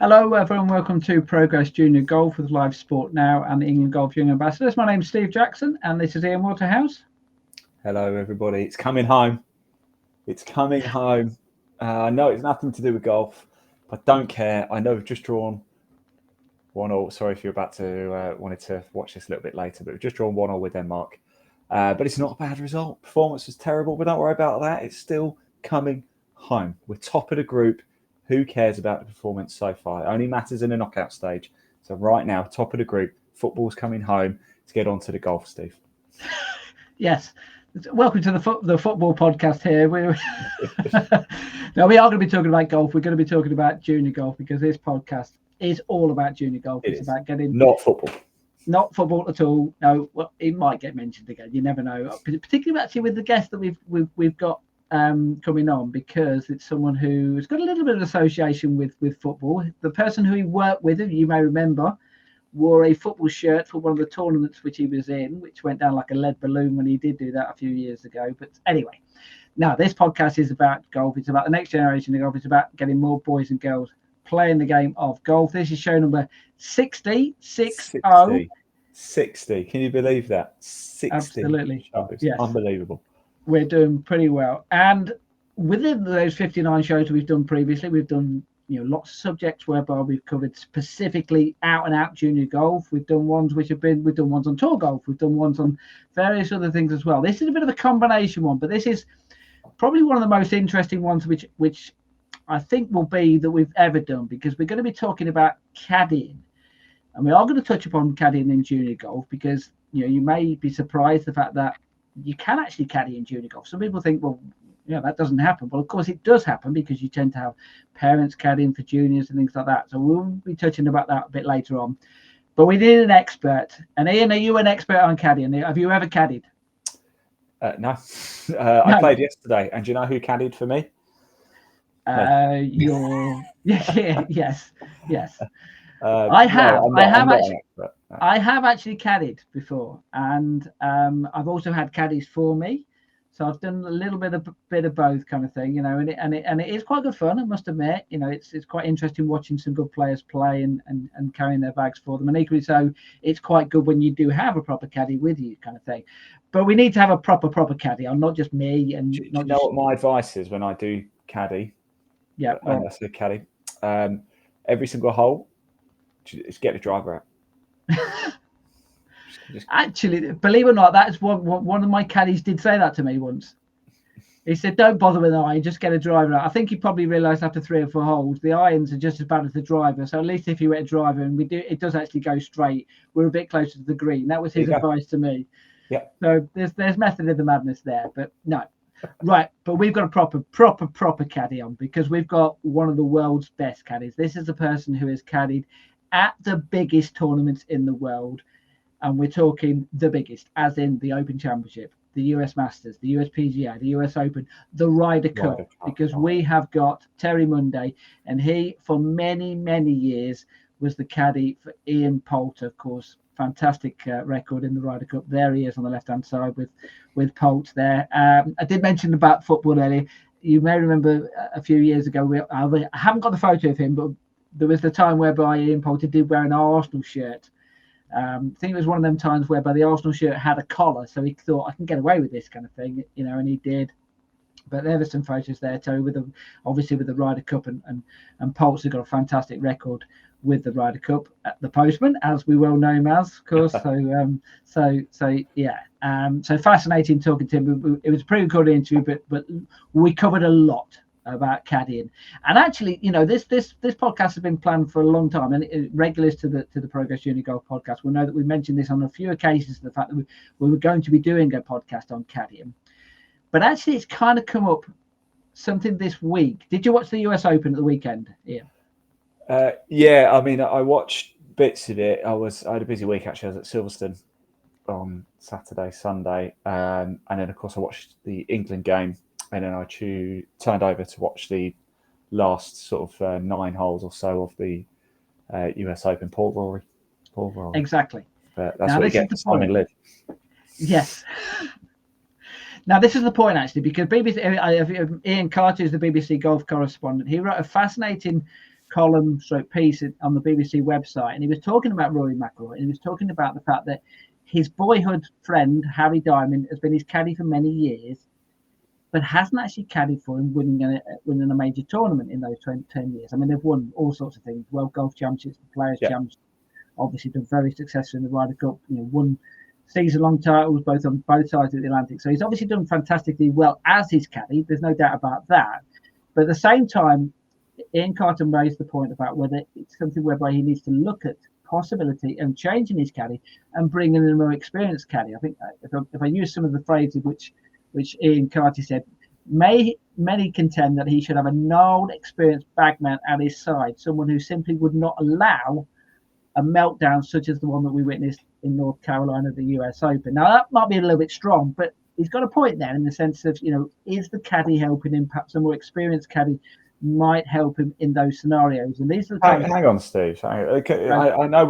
Hello, everyone. Welcome to Progress Junior Golf with Live Sport Now and the England Golf Young Ambassadors. My name's Steve Jackson, and this is Ian Waterhouse. Hello, everybody. It's coming home. It's coming home. I know it's nothing to do with golf, but don't care. I know we've just drawn 1-1. Sorry if you're about to wanted to watch this a little bit later, but we've just drawn 1-1 with Denmark. But it's not a bad result. Performance was terrible, but don't worry about that. It's still coming home. We're top of the group. Who cares about the performance so far? It only matters in the knockout stage. So right now, top of the group, football's coming home to get on to the golf, Steve. Yes. Welcome to the football podcast here. Now, we are going to be talking about golf. We're going to be talking about junior golf because this podcast is all about junior golf. It's about getting... Not football. Not football at all. No, well, it might get mentioned again. You never know. Particularly actually with the guest that we've got coming on, because it's someone who's got a little bit of association with football. The person who he worked with, you may remember, wore a football shirt for one of the tournaments which he was in, which went down like a lead balloon when he did do that a few years ago. But anyway, now this podcast is about golf. It's about the next generation of golf. It's about getting more boys and girls playing the game of golf. This is show number 60. 60. Can you believe that? 60. Absolutely. Yes. Unbelievable. We're doing pretty well. And within those 59 shows we've done previously, we've done lots of subjects whereby we've covered specifically out and out junior golf. We've done ones we've done ones on tour golf. We've done ones on various other things as well. This is a bit of a combination one, but this is probably one of the most interesting ones which I think will be that we've ever done, because we're going to be talking about caddying. And we are going to touch upon caddying in junior golf because, you may be surprised the fact that you can actually caddy in junior golf. Some people think, well, that doesn't happen. Well, of course it does happen, because you tend to have parents caddying for juniors and things like that. So we'll be touching about that a bit later on. But we need an expert. And Ian, are you an expert on caddying? Have you ever caddied? No. I played yesterday. And do you know who caddied for me? Yes. I have actually caddied before, and I've also had caddies for me. So I've done a little bit of both kind of thing, and it is quite good fun, I must admit. It's quite interesting watching some good players play and carrying their bags for them, and equally so, it's quite good when you do have a proper caddy with you, kind of thing. But we need to have a proper caddy on, not just me. And do you know what my advice is when I do caddy? Yeah, I say caddy. Every single hole, just get the driver out. Actually, believe it or not, that's one of my caddies did say that to me once. He said, "Don't bother with the iron, just get a driver out." I think he probably realised after 3 or 4 holes the irons are just as bad as the driver. So at least if you went a driver, and it does actually go straight, we're a bit closer to the green. That was his advice to me. Yeah. So there's method in the madness there, but no. Right, but we've got a proper caddy on, because we've got one of the world's best caddies. This is a person who has caddied at the biggest tournaments in the world. And we're talking the biggest, as in the Open Championship, the US Masters, the US PGA, the US Open, the Ryder Cup, because we have got Terry Mundy, and he, for many, many years, was the caddy for Ian Poulter, of course. Fantastic record in the Ryder Cup. There he is on the left-hand side with Poulter there. I did mention about football earlier. You may remember a few years ago, I haven't got the photo of him, but there was the time whereby Ian Poulter did wear an Arsenal shirt. I think it was one of them times whereby the Arsenal shirt had a collar, so he thought, I can get away with this kind of thing, and he did. But there were some photos there, Terry, obviously with the Ryder Cup, and Poulter got a fantastic record with the Ryder Cup at the Postman, as we well know him as, of course. So fascinating talking to him. It was a pretty good interview, but we covered a lot about caddying. And actually, this podcast has been planned for a long time, and regulars to the Progress Junior Golf podcast will know that we mentioned this on a few occasions, the fact that we were going to be doing a podcast on caddying. But actually, it's kind of come up something this week. Did you watch the US Open at the weekend, Ian? Yeah, I mean, I watched bits of it. I had a busy week, actually. I was at Silverstone on Saturday, Sunday, and then of course I watched the England game, and then I turned over to watch the last sort of 9 holes or so of the US Open. Paul Rory. Exactly. But that's what you get for Simon Live. Yes. Now, this is the point, actually, because Ian Carter is the BBC golf correspondent. He wrote a fascinating column piece on the BBC website, and he was talking about Rory McIlroy, and he was talking about the fact that his boyhood friend Harry Diamond has been his caddy for many years, but hasn't actually caddied for him winning a major tournament in those 10 years. I mean, they've won all sorts of things: World Golf Championships, the Players' Championships. Obviously, been very successful in the Ryder Cup. Won season-long titles both on both sides of the Atlantic. So he's obviously done fantastically well as his caddy. There's no doubt about that. But at the same time, Ian Carter raised the point about whether it's something whereby he needs to look at possibility of changing his caddy and bringing in a more experienced caddy. I think if I use some of the phrases which Ian Carter said, many contend that he should have a gnarled, experienced bagman at his side, someone who simply would not allow a meltdown such as the one that we witnessed in North Carolina at the US Open. Now, that might be a little bit strong, but he's got a point there in the sense of, is the caddy helping him? Perhaps a more experienced caddy might help him in those scenarios. And these are the hang on, Steve. Okay. I know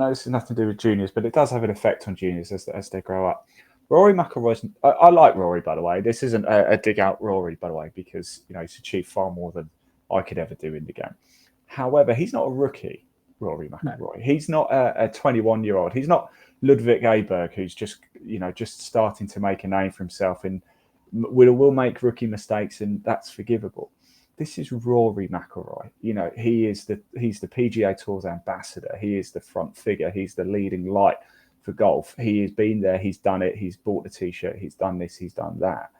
this has nothing to do with juniors, but it does have an effect on juniors as they grow up. Rory McIlroy, I like Rory, by the way. This isn't a dig out Rory, by the way, because he's achieved far more than I could ever do in the game. However, he's not a rookie, Rory McIlroy. No. He's not a 21-year-old. He's not Ludwig Aberg, who's just starting to make a name for himself and will make rookie mistakes, and that's forgivable. This is Rory McIlroy. He's the PGA Tour's ambassador. He is the front figure. He's the leading light for golf. He has been there. He's done it. He's bought the T-shirt. He's done this. He's done that.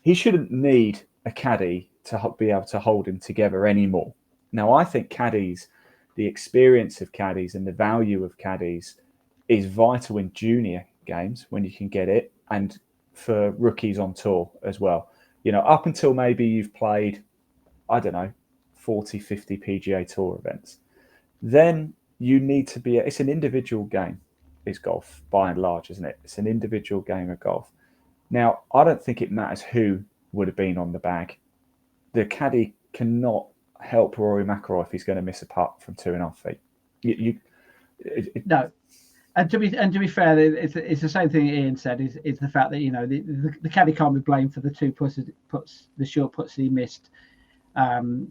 He shouldn't need a caddy to be able to hold him together anymore. Now, I think caddies, the experience of caddies and the value of caddies is vital in junior games when you can get it, and for rookies on tour as well. Up until maybe you've played, 40, 50 PGA Tour events, then you need to be, it's an individual game, is golf, by and large, isn't it? It's an individual game of golf. Now, I don't think it matters who would have been on the bag. The caddy cannot help Rory McIlroy if he's going to miss a putt from 2.5 feet. No. And to be fair, it's the same thing Ian said. Is the fact that the caddy can't be blamed for the two the short putts he missed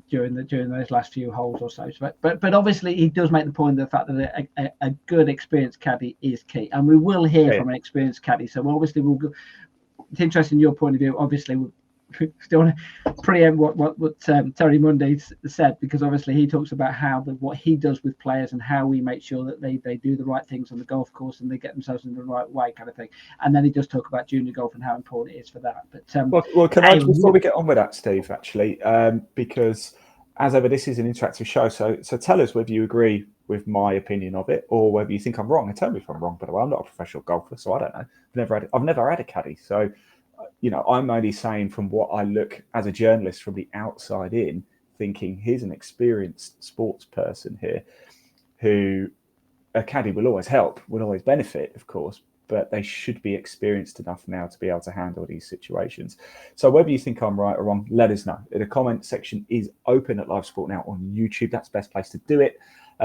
during those last few holes or so. But obviously he does make the point of the fact that a good experienced caddy is key, and we will hear from an experienced caddy. So obviously it's interesting your point of view. Obviously we still want to preempt what Terry Mundy said, because obviously he talks about what he does with players and how we make sure that they do the right things on the golf course and they get themselves in the right way, kind of thing. And then he does talk about junior golf and how important it is for that. But well, can I, before we get on with that, Steve, actually, because as ever, this is an interactive show, so tell us whether you agree with my opinion of it or whether you think I'm wrong. And tell me if I'm wrong. By the way, I'm not a professional golfer, so I don't know. I've never had a caddy, so. I'm only saying from what I look as a journalist from the outside in, thinking here's an experienced sports person here who a caddy will always help, will always benefit, of course, but they should be experienced enough now to be able to handle these situations. So whether you think I'm right or wrong, let us know. The comment section is open at Live Sport Now on YouTube. That's the best place to do it.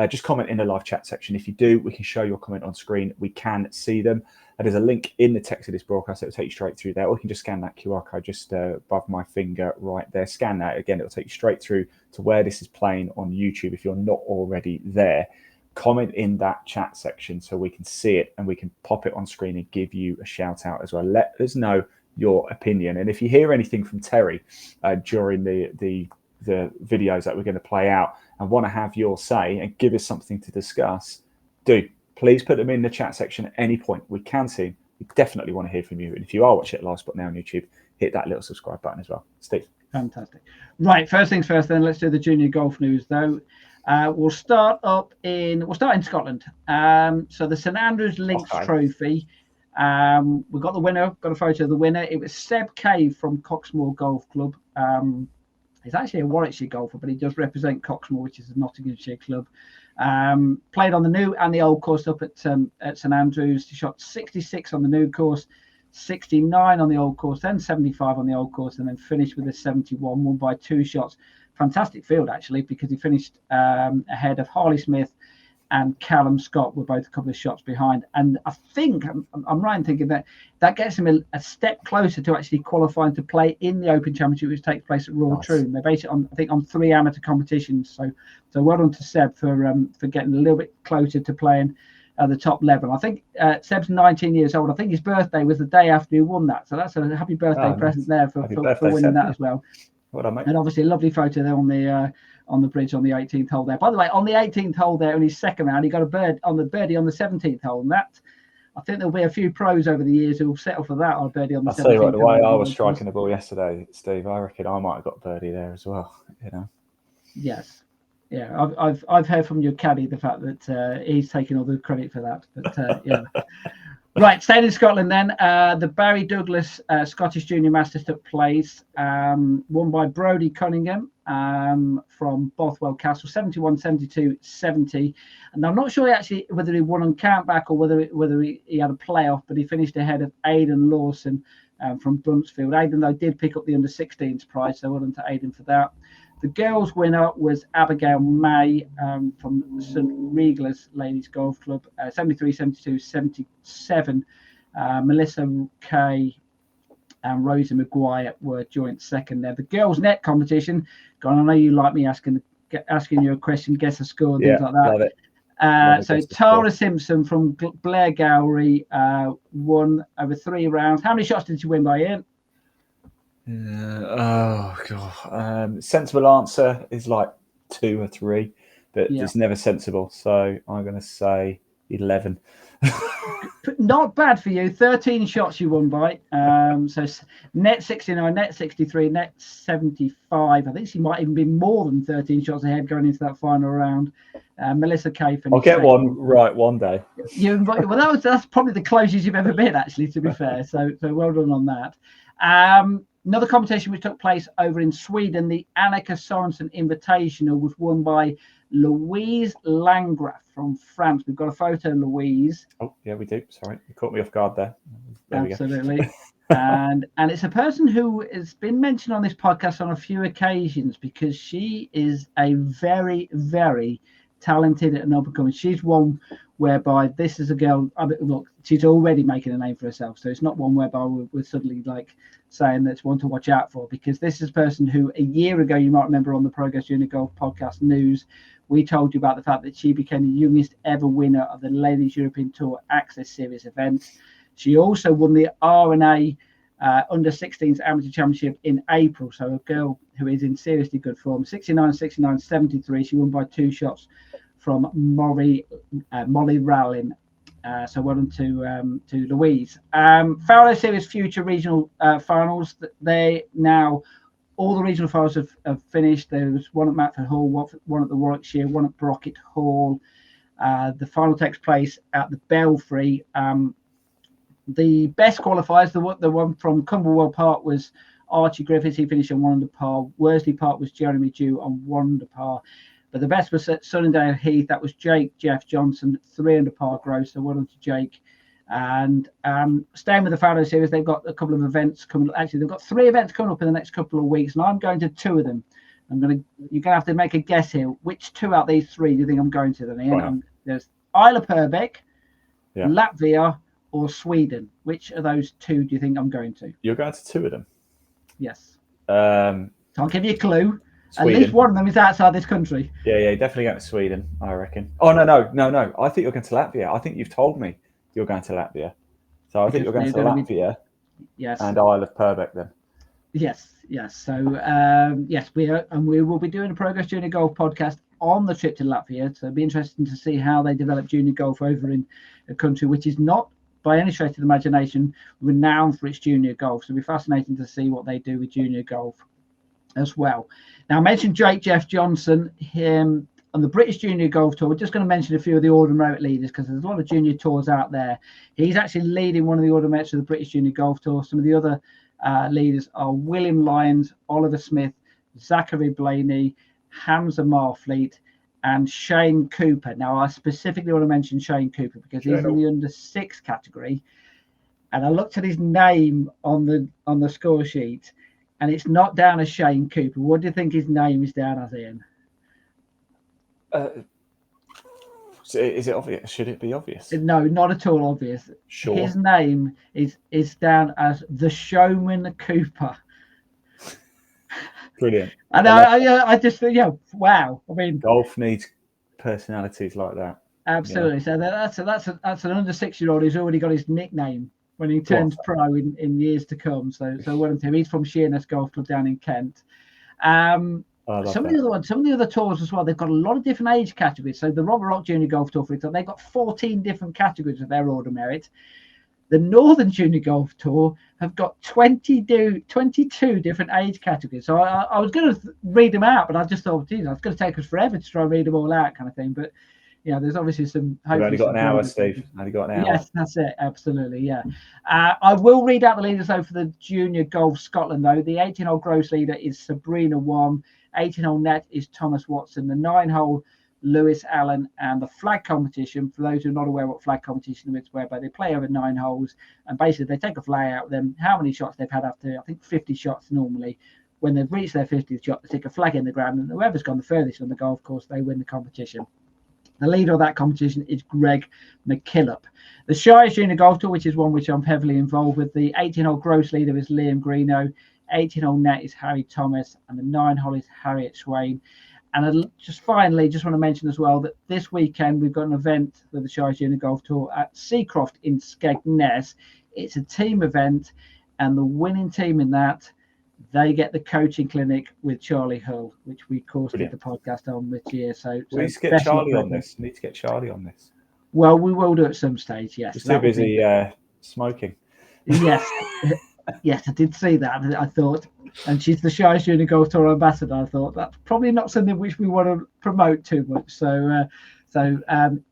Just comment in the live chat section. If you do, we can show your comment on screen. We can see them. There's a link in the text of this broadcast that will take you straight through there. Or you can just scan that QR code just above my finger right there. Scan that. Again, it will take you straight through to where this is playing on YouTube if you're not already there. Comment in that chat section so we can see it and we can pop it on screen and give you a shout out as well. Let us know your opinion. And if you hear anything from Terry during the videos that we're going to play out and want to have your say and give us something to discuss, please put them in the chat section at any point. We can see. We definitely want to hear from you. And if you are watching it live spot now on YouTube, hit that little subscribe button as well. Steve. Fantastic. Right. First things first, then let's do the junior golf news, though. We'll start in Scotland. So the St Andrews Links Trophy. We've got the winner. Got a photo of the winner. It was Seb Cave from Coxmoor Golf Club. He's actually a Warwickshire golfer, but he does represent Coxmoor, which is a Nottinghamshire club. Played on the new and the old course up at St Andrews. He shot 66 on the new course, 69 on the old course, then 75 on the old course, and then finished with a 71, won by 2 shots. Fantastic field, actually, because he finished ahead of Harley Smith and Callum Scott were both a couple of shots behind. And I think I'm right in thinking that gets him a step closer to actually qualifying to play in the Open Championship, which takes place at Royal Troon. They base it on, I think, on 3 amateur competitions. So well done to Seb for getting a little bit closer to playing at the top level. I think Seb's 19 years old. I think his birthday was the day after he won that. So that's a happy birthday present there for winning Seb, that as well. Well done, mate. And obviously a lovely photo there on the bridge on the 18th hole there. By the way, on the 18th hole there in his second round, he got a birdie on the 17th hole. And that, I think there'll be a few pros over the years who will settle for that on a birdie on the 17th hole. I'll tell you what, the way I was striking the ball yesterday, Steve, I reckon I might have got a birdie there as well. Yes. Yeah, I've heard from your caddy the fact that he's taking all the credit for that. But yeah. Right, staying in Scotland then. The Barry Douglas Scottish Junior Masters took place, won by Brodie Cunningham from Bothwell Castle, 71, 72, 70. And I'm not sure actually whether he won on countback or whether he had a playoff, but he finished ahead of Aidan Lawson from Bruntsfield. Aidan, though, did pick up the under-16s prize, so well done to Aidan for that. The girls' winner was Abigail May from St Reglas Ladies Golf Club, 73, 72, 77. Melissa Kay and Rosie Maguire were joint second there. The girls' net competition, I know you like me asking you a question, guess a score, and things like that. Love it. So Tara Simpson from Blair Gowrie won over 3 rounds. How many shots did she win by, Ian? Sensible answer is like 2 or 3, but it's never sensible. So I'm going to say 11. Not bad for you. 13 shots you won by. So net 69, net 63, net 75. I think she might even be more than 13 shots ahead going into that final round. Melissa Kay finished. I'll get one right one day. That's probably the closest you've ever been, actually, to be fair. So well done on that. Another competition which took place over in Sweden, the Annika Sorensen Invitational, was won by Louise Landgraf from France. We've got a photo of Louise. Oh, yeah, we do. Sorry, you caught me off guard there. Absolutely. and it's a person who has been mentioned on this podcast on a few occasions because she is a very, very talented and up-and-coming. She's one whereby this is a girl, look, she's already making a name for herself. So it's not one whereby we're suddenly like saying that's one to watch out for, because this is a person who a year ago, you might remember on the Progress Junior Golf Podcast News, we told you about the fact that she became the youngest ever winner of the Ladies European Tour Access Series event. She also won the R&A under 16s amateur championship in April. So a girl who is in seriously good form, 69, 69, 73. She won by 2 shots from Molly Rowling. So well done to Louise. Fowler Series future regional finals. All the regional finals have finished. There was one at Matford Hall, one at the Warwickshire, one at Brockett Hall. The final takes place at the Belfry. The best qualifiers, the one from Cumberwell Park was Archie Griffiths. He finished on 1 under par. Worsley Park was Jeremy Dew on 1 under par. But the best was at Sunningdale Heath. That was Jeff Johnson, 3 under par gross. So well done to Jake. And staying with the Fowler Series, they've got a couple of events coming. Actually, they've got 3 events coming up in the next couple of weeks, and I'm going to 2 of them. You're going to have to make a guess here. Which 2 out of these 3 do you think I'm going to? Then, Ian? Right. There's Isle of Purbeck, Latvia, or Sweden. Which of those 2 do you think I'm going to? You're going to 2 of them? Yes. So I'll give you a clue. Sweden. At least one of them is outside this country. Yeah, definitely going to Sweden, I reckon. Oh, no. I think you're going to Latvia. I think you've told me you're going to Latvia. So I think you're going to Latvia. Yes. And Isle of Purbeck then. Yes. So, yes, we will be doing a Progress Junior Golf podcast on the trip to Latvia. So it'll be interesting to see how they develop junior golf over in a country which is not, by any stretch of the imagination, renowned for its junior golf. So it'll be fascinating to see what they do with junior golf as well. Now, I mentioned Jeff Johnson, him on the British Junior Golf Tour. We're just going to mention a few of the order merit leaders because there's a lot of junior tours out there. He's actually leading one of the order merits of the British Junior Golf Tour. Some of the other leaders are William Lyons, Oliver Smith, Zachary Blaney, Hamza Marfleet, and Shane Cooper. Now, I specifically want to mention Shane Cooper because he's in the under 6 category. And I looked at his name on the score sheet, and it's not down as Shane Cooper. What do you think his name is down as, Ian? So is it obvious? Should it be obvious? No, not at all obvious. Sure. His name is down as the Showman Cooper. Brilliant. And I just think, wow. I mean, golf needs personalities like that. Absolutely. So that's an under 6-year-old who's already got his nickname when he turns pro in years to come. So well done to him. He's from Sheerness Golf Club down in Kent. Some of the other tours as well, they've got a lot of different age categories. So the Robert Rock Junior Golf Tour, for example, they've got 14 different categories of their order merit. The Northern Junior Golf Tour have got 22 different age categories. So I was going to read them out, but I just thought, geez, it's going to take us forever to try and read them all out, kind of thing. But there's obviously some. You've only got an hour, Steve. Only got an hour. Yes, that's it. Absolutely, yeah. I will read out the leaders though for the Junior Golf Scotland though. The 18-hole gross leader is Sabrina Wong. 18-hole net is Thomas Watson. The 9-hole Lewis Allen, and the flag competition, for those who are not aware what flag competition is, whereby they play over 9 holes and basically they take a flag out of them, how many shots they've had after, I think 50 shots normally. When they've reached their 50th shot, they stick a flag in the ground, and whoever's gone the furthest on the golf course, they win the competition. The leader of that competition is Greg McKillop. The Shires Junior Golf Tour, which is one which I'm heavily involved with, the 18-hole gross leader is Liam Greeno, 18-hole net is Harry Thomas, and the 9-hole is Harriet Swain. And I just want to mention as well that this weekend we've got an event with the Shires Junior Golf Tour at Seacroft in Skegness. It's a team event, and the winning team in that, they get the coaching clinic with Charlie Hull, which we, of course, did the podcast on this year. So we need to get Charlie on this. We need to get Charlie on this. Well, we will do at some stage, yes. He's too busy smoking. Yes. Yes, I did see that. I thought, and she's the Shires Junior Golf Tour ambassador. I thought that's probably not something which we want to promote too much. So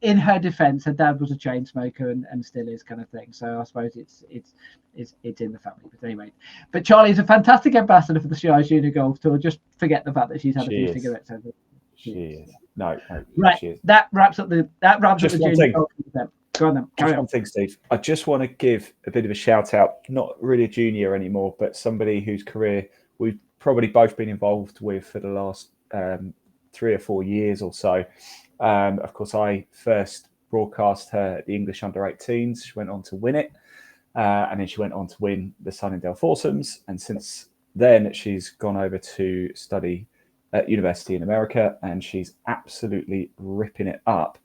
in her defence, her dad was a chain smoker and still is, kind of thing. So I suppose it's in the family. But anyway, but Charlie's a fantastic ambassador for the Shires Junior Golf Tour. Just forget the fact that she's had a few cigarettes over. She is. No, right. She is. That wraps up the Junior Golf Tour. Go on then. Carry on. One thing, Steve. I just want to give a bit of a shout out. Not really a junior anymore, but somebody whose career we've probably both been involved with for the last 3 or 4 years or so. Of course, I first broadcast her at the English Under-18s. She went on to win it, and then she went on to win the Sunningdale Foursomes. And since then, she's gone over to study at university in America, and she's absolutely ripping it up.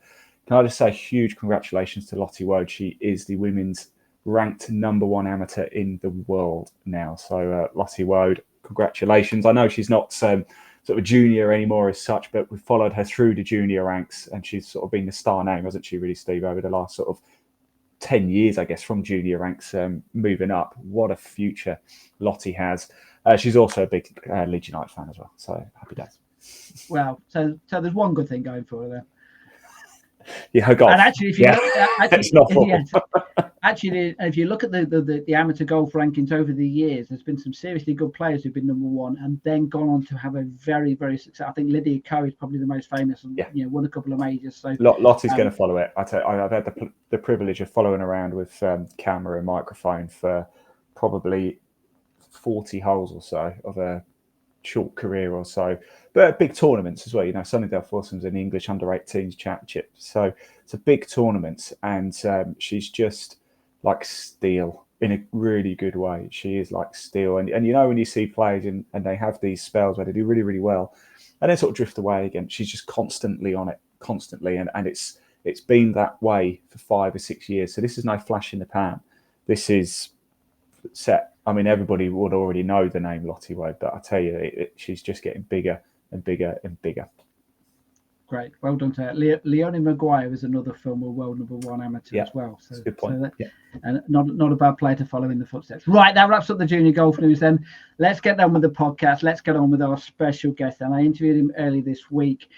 Can I just say huge congratulations to Lottie Woad? She is the women's ranked #1 amateur in the world now. So Lottie Woad, congratulations. I know she's not sort of a junior anymore as such, but we've followed her through the junior ranks, and she's sort of been the star name, hasn't she, really, Steve, over the last sort of 10 years, I guess, from junior ranks moving up. What a future Lottie has. She's also a big Leeds United fan as well. So happy days. Well, so there's one good thing going for her there. Yeah, her golf. And actually, if you look at the amateur golf rankings over the years, there's been some seriously good players who've been #1 and then gone on to have a very, very successful. I think Lydia Ko is probably the most famous, and won a couple of majors. So Lottie's going to follow it. I've had the privilege of following around with camera and microphone for probably 40 holes or so of a short career or so, but big tournaments as well. Sunningdale Foursomes in the English Under-18s Championship. So it's a big tournament, and she's just like steel in a really good way. She is like steel, and when you see players and they have these spells where they do really, really well, and then sort of drift away again. She's just constantly on it, and it's been that way for 5 or 6 years. So this is no flash in the pan. This is set. I mean, everybody would already know the name Lottie Woad, but I tell you, she's just getting bigger and bigger and bigger. Great, well done to her. Leonie Maguire is another former world #1 amateur as well. So, good point. And not a bad player to follow in the footsteps. Right, that wraps up the junior golf news. Then let's get on with the podcast. Let's get on with our special guest. And I interviewed him early this week.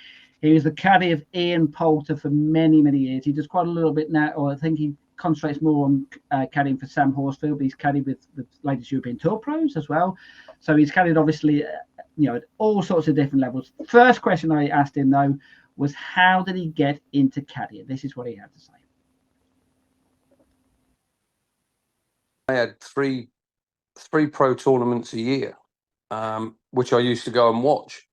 He was the caddy of Ian Poulter for many, many years. He does quite a little bit now, or I think he concentrates more on caddying for Sam Horsfield, but he's caddied with the latest European Tour pros as well. So he's caddied obviously, at all sorts of different levels. First question I asked him though was, how did he get into caddying? This is what he had to say. I had three pro tournaments a year, which I used to go and watch.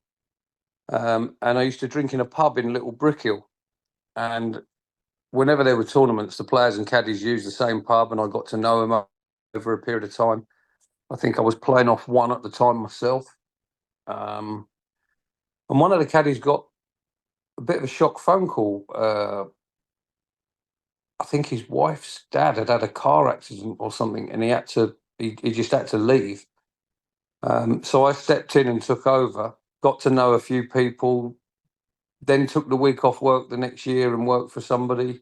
And I used to drink in a pub in Little Brickhill. And whenever there were tournaments, the players and caddies used the same pub, and I got to know them over a period of time. I think I was playing off one at the time myself. And one of the caddies got a bit of a shock phone call. I think his wife's dad had had a car accident or something, and he just had to leave. So I stepped in and took over, got to know a few people, then took the week off work the next year and worked for somebody.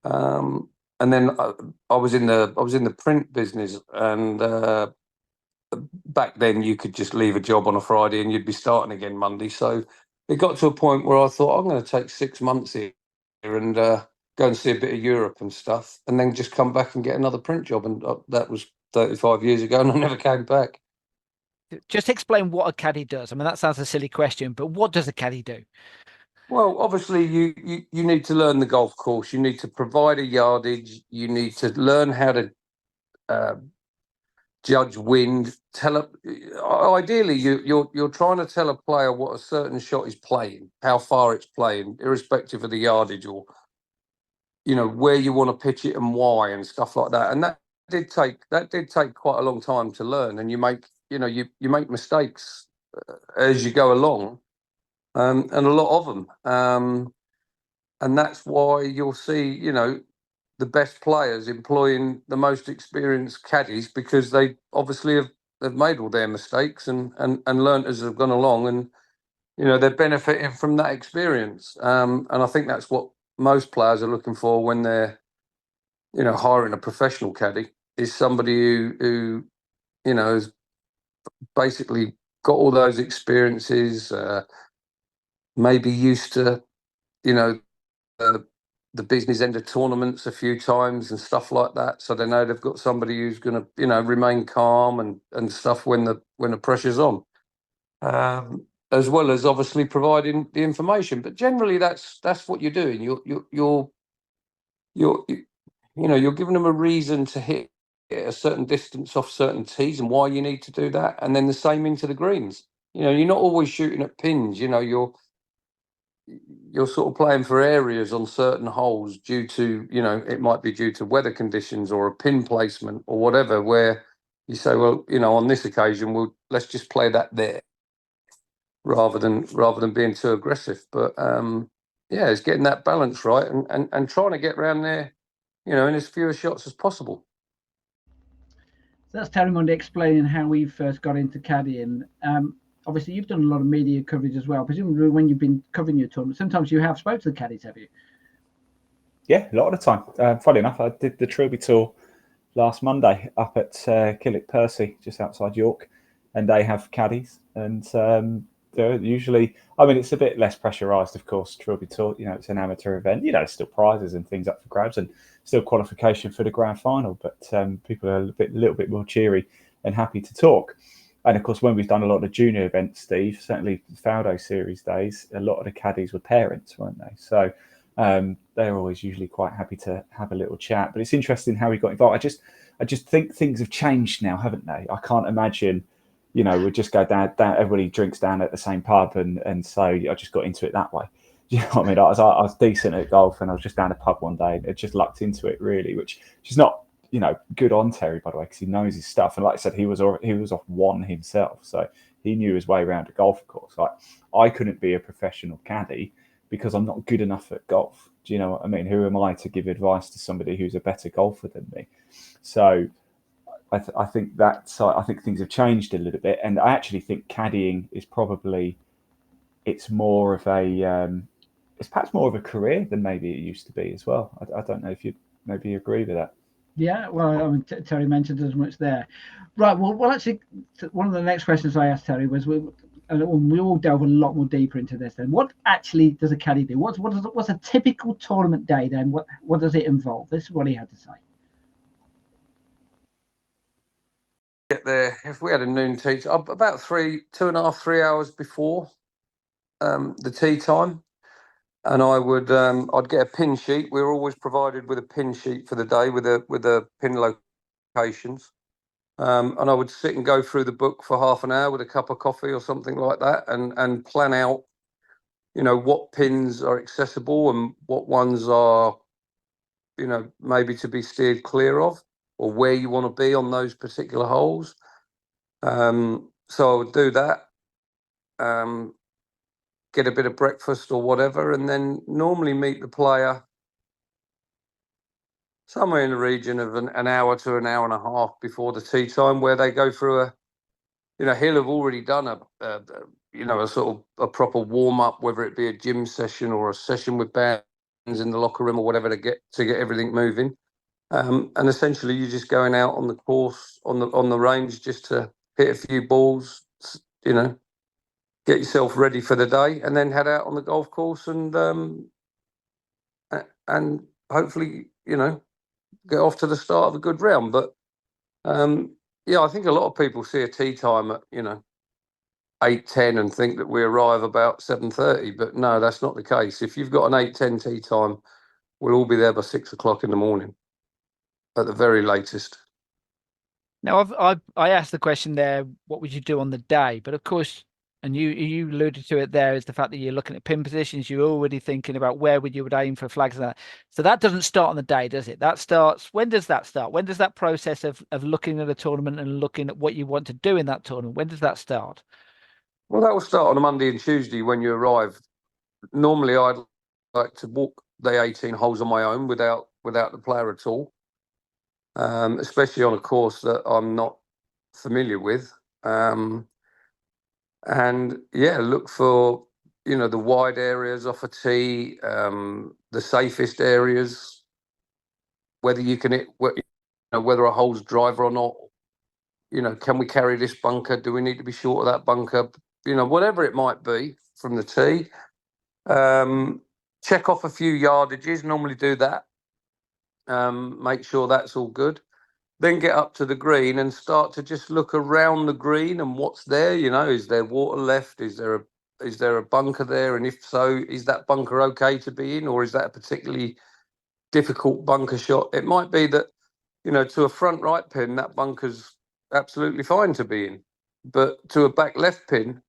And then I was in the print business, and back then you could just leave a job on a Friday and you'd be starting again Monday. So it got to a point where I thought, I'm going to take 6 months here and go and see a bit of Europe and stuff, and then just come back and get another print job. And that was 35 years ago, and I never came back. Just explain what a caddy does. I mean, that sounds a silly question, but what does a caddy do? Well, obviously, you need to learn the golf course. You need to provide a yardage. You need to learn how to judge wind. Ideally, you're trying to tell a player what a certain shot is playing, how far it's playing, irrespective of the yardage, or where you want to pitch it and why and stuff like that. And that did take quite a long time to learn. And you make mistakes as you go along. And a lot of them. And that's why you'll see, the best players employing the most experienced caddies, because they obviously have made all their mistakes and learnt as they've gone along, and they're benefiting from that experience. And I think that's what most players are looking for when they're hiring a professional caddy, is somebody who has basically got all those experiences. Maybe used to, the business end of tournaments a few times and stuff like that. So they know they've got somebody who's going to, remain calm and stuff when the pressure's on, as well as obviously providing the information. But generally, that's what you're doing. You're giving them a reason to hit a certain distance off certain tees and why you need to do that, and then the same into the greens. You're not always shooting at pins. You're sort of playing for areas on certain holes due to, it might be due to weather conditions or a pin placement or whatever, where you say, well, on this occasion, let's just play that there rather than being too aggressive. But it's getting that balance right and trying to get around there, in as few shots as possible. So that's Terry Mundy explaining how we first got into caddying. Obviously, you've done a lot of media coverage as well. Presumably, when you've been covering your tournament, sometimes you have spoken to the caddies, have you? Yeah, a lot of the time. Funny enough, I did the Trilby Tour last Monday up at Killick Percy, just outside York, and they have caddies. And they're usually, it's a bit less pressurised, of course, Trilby Tour. It's an amateur event. There's still prizes and things up for grabs, and still qualification for the grand final. But people are a little bit more cheery and happy to talk. And of course, when we've done a lot of the junior events, Steve, certainly Faldo Series days, a lot of the caddies were parents, weren't they? So they're always usually quite happy to have a little chat. But it's interesting how we got involved. I just think things have changed now, haven't they? I can't imagine, we just go down, everybody drinks down at the same pub, and so I just got into it that way. Do you know what I mean? I was decent at golf, and I was just down a pub one day, and it just lucked into it, really, which is not, good on Terry, by the way, because he knows his stuff. And like I said, he was off one himself, so he knew his way around a golf course. Like, I couldn't be a professional caddy because I'm not good enough at golf. Do you know what I mean? Who am I to give advice to somebody who's a better golfer than me? So I think things have changed a little bit, and I actually think caddying is probably it's perhaps more of a career than maybe it used to be as well. I don't know if you maybe agree with that. Yeah, well, Terry mentioned as much there. Right, well, actually, one of the next questions I asked Terry was, we all delve a lot more deeper into this then. What actually does a caddy do? What's a typical tournament day then? What does it involve? This is what he had to say. Get there, if we had a noon tee, about 2.5, 3 hours before the tee time. And I'd get a pin sheet. We were always provided with a pin sheet for the day with the pin locations. And I would sit and go through the book for half an hour with a cup of coffee or something like that, and plan out, what pins are accessible and what ones are maybe to be steered clear of, or where you want to be on those particular holes. So I would do that, get a bit of breakfast or whatever, and then normally meet the player somewhere in the region of an hour to an hour and a half before the tee time, where they go through he'll have already done a sort of a proper warm up, whether it be a gym session or a session with bands in the locker room or whatever, to get everything moving. And essentially, you're just going out on the course, on the range, just to hit a few balls, get yourself ready for the day, and then head out on the golf course and hopefully, get off to the start of a good round. But I think a lot of people see a tee time at 8:10 and think that we arrive about 7:30, but no, that's not the case. If you've got an 8:10 tee time, we'll all be there by 6 o'clock in the morning at the very latest. Now, I asked the question there, what would you do on the day? But of course, and you alluded to it there, is the fact that you're looking at pin positions. You're already thinking about where you would aim for flags and that. So that doesn't start on the day, does it? That starts. When does that start? When does that process of looking at a tournament and looking at what you want to do in that tournament, when does that start? Well, that will start on a Monday and Tuesday when you arrive. Normally, I'd like to walk the 18 holes on my own without the player at all, especially on a course that I'm not familiar with. And look for the wide areas off a tee, the safest areas, whether you can hit, whether a hole's driver or not. Can we carry this bunker? Do we need to be short of that bunker? Whatever it might be from the tee. Check off a few yardages. Normally do that. Make sure that's all good. Then get up to the green and start to just look around the green and what's there. Is there water left? Is there a bunker there? And if so, is that bunker okay to be in, or is that a particularly difficult bunker shot? It might be that, to a front right pin, that bunker's absolutely fine to be in, but to a back left pin,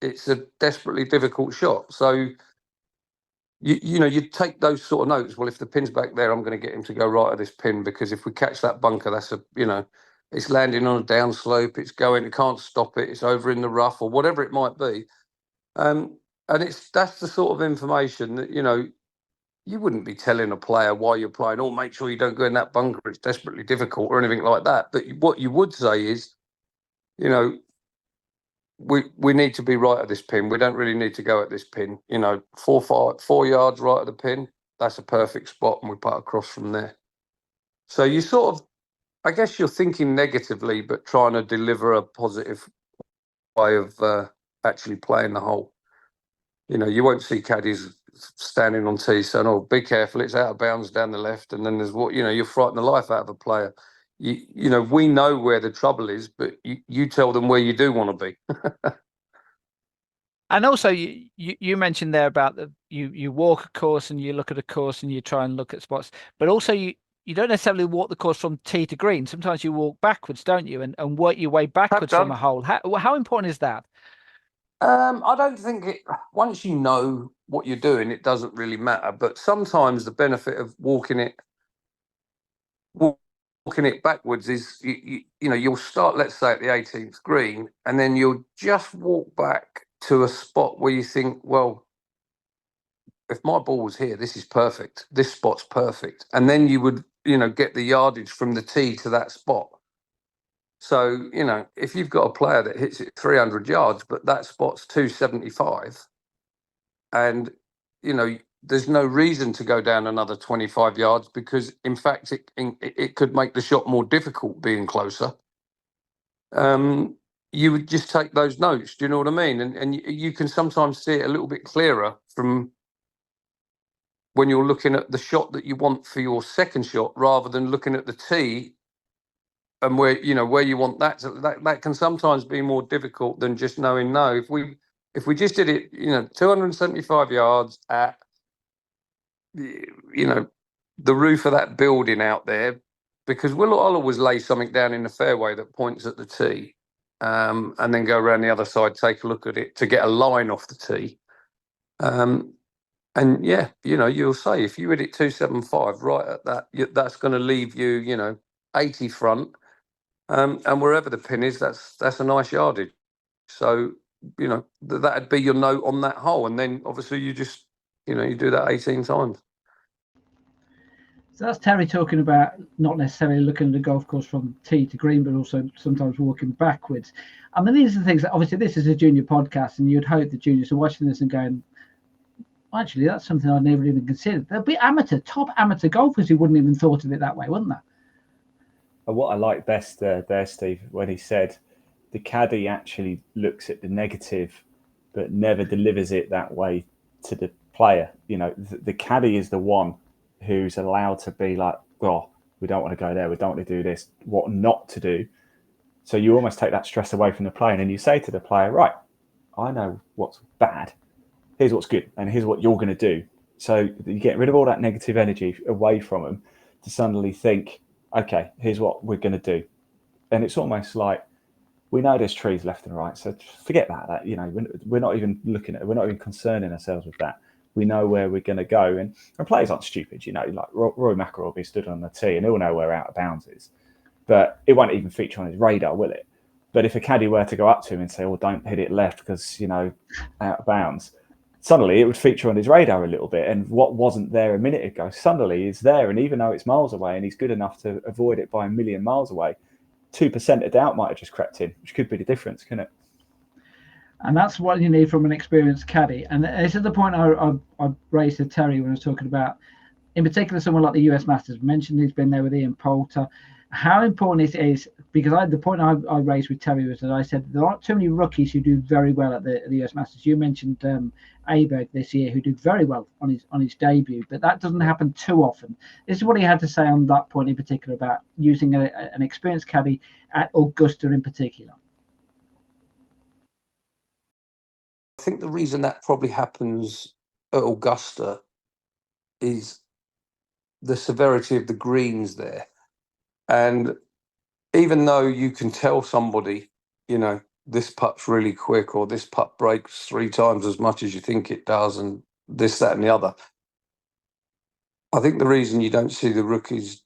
it's a desperately difficult shot. So you take those sort of notes. Well, if the pin's back there, I'm going to get him to go right at this pin, because if we catch that bunker, that's it's landing on a downslope, it can't stop it, it's over in the rough or whatever it might be. And that's the sort of information that, you wouldn't be telling a player while you're playing, oh, make sure you don't go in that bunker, it's desperately difficult, or anything like that. But what you would say is, we need to be right at this pin. We don't really need to go at this pin. 4 yards right at the pin, that's a perfect spot, and we putt across from there. So you sort of, I guess you're thinking negatively, but trying to deliver a positive way of actually playing the hole. You won't see caddies standing on tee saying, oh, be careful, it's out of bounds down the left, and then there's you'll frighten the life out of a player. We know where the trouble is, but you tell them where you do want to be. And also, you mentioned there about you walk a course and you look at a course and you try and look at spots, but also you don't necessarily walk the course from tee to green. Sometimes you walk backwards, don't you, and work your way backwards from a hole. How important is that? I don't think once you know what you're doing, it doesn't really matter. But sometimes the benefit of walking it backwards is you'll start, let's say, at the 18th green, and then you'll just walk back to a spot where you think, well, if my ball was here, this is perfect, this spot's perfect, and then you would get the yardage from the tee to that spot. So if you've got a player that hits it 300 yards but that spot's 275, and there's no reason to go down another 25 yards, because in fact it could make the shot more difficult being closer. You would just take those notes. Do you know what I mean? And you can sometimes see it a little bit clearer from when you're looking at the shot that you want for your second shot, rather than looking at the tee and where you want that. That can sometimes be more difficult than just knowing, no, if we just did it 275 yards at the roof of that building out there, because I'll always lay something down in the fairway that points at the tee, and then go around the other side, take a look at it to get a line off the tee. And yeah, you'll say if you hit it 275 right at that, that's going to leave you, 80 front, and wherever the pin is, that's a nice yardage. So that'd be your note on that hole, and then obviously you just you do that 18 times. So that's Terry talking about not necessarily looking at the golf course from tee to green, but also sometimes walking backwards. I mean, these are the things that obviously this is a junior podcast, and you'd hope the juniors are watching this and going, actually, that's something I'd never even considered. There'd be top amateur golfers who wouldn't even thought of it that way, wouldn't there? What I like best there, Steve, when he said the caddy actually looks at the negative, but never delivers it that way to the player. The caddy is the one who's allowed to be like, well, we don't want to go there, we don't want to do this, what not to do. So you almost take that stress away from the player, and you say to the player, right, I know what's bad, here's what's good, and here's what you're going to do. So you get rid of all that negative energy away from them to suddenly think, okay, here's what we're going to do. And it's almost like, we know there's trees left and right, so forget about that. We're not even looking at it. We're not even concerning ourselves with that. We know where we're going to go. And players aren't stupid, like Rory McIlroy will be stood on the tee and he'll know where out of bounds is. But it won't even feature on his radar, will it? But if a caddy were to go up to him and say, well, don't hit it left because, out of bounds, suddenly it would feature on his radar a little bit. And what wasn't there a minute ago, suddenly is there. And even though it's miles away and he's good enough to avoid it by a million miles away, 2% of doubt might have just crept in, which could be the difference, couldn't it? And that's what you need from an experienced caddy. And this is the point I raised to Terry when I was talking about, in particular, someone like the US Masters. Mentioned he's been there with Ian Poulter. How important it is, because the point I raised with Terry was that I said there aren't too many rookies who do very well at the US Masters. You mentioned Aberg this year, who did very well on his debut, but that doesn't happen too often. This is what he had to say on that point in particular about using an experienced caddy at Augusta in particular. I think the reason that probably happens at Augusta is the severity of the greens there. And even though you can tell somebody, this putt's really quick, or this putt breaks 3 times as much as you think it does, and this, that, and the other, I think the reason you don't see the rookies,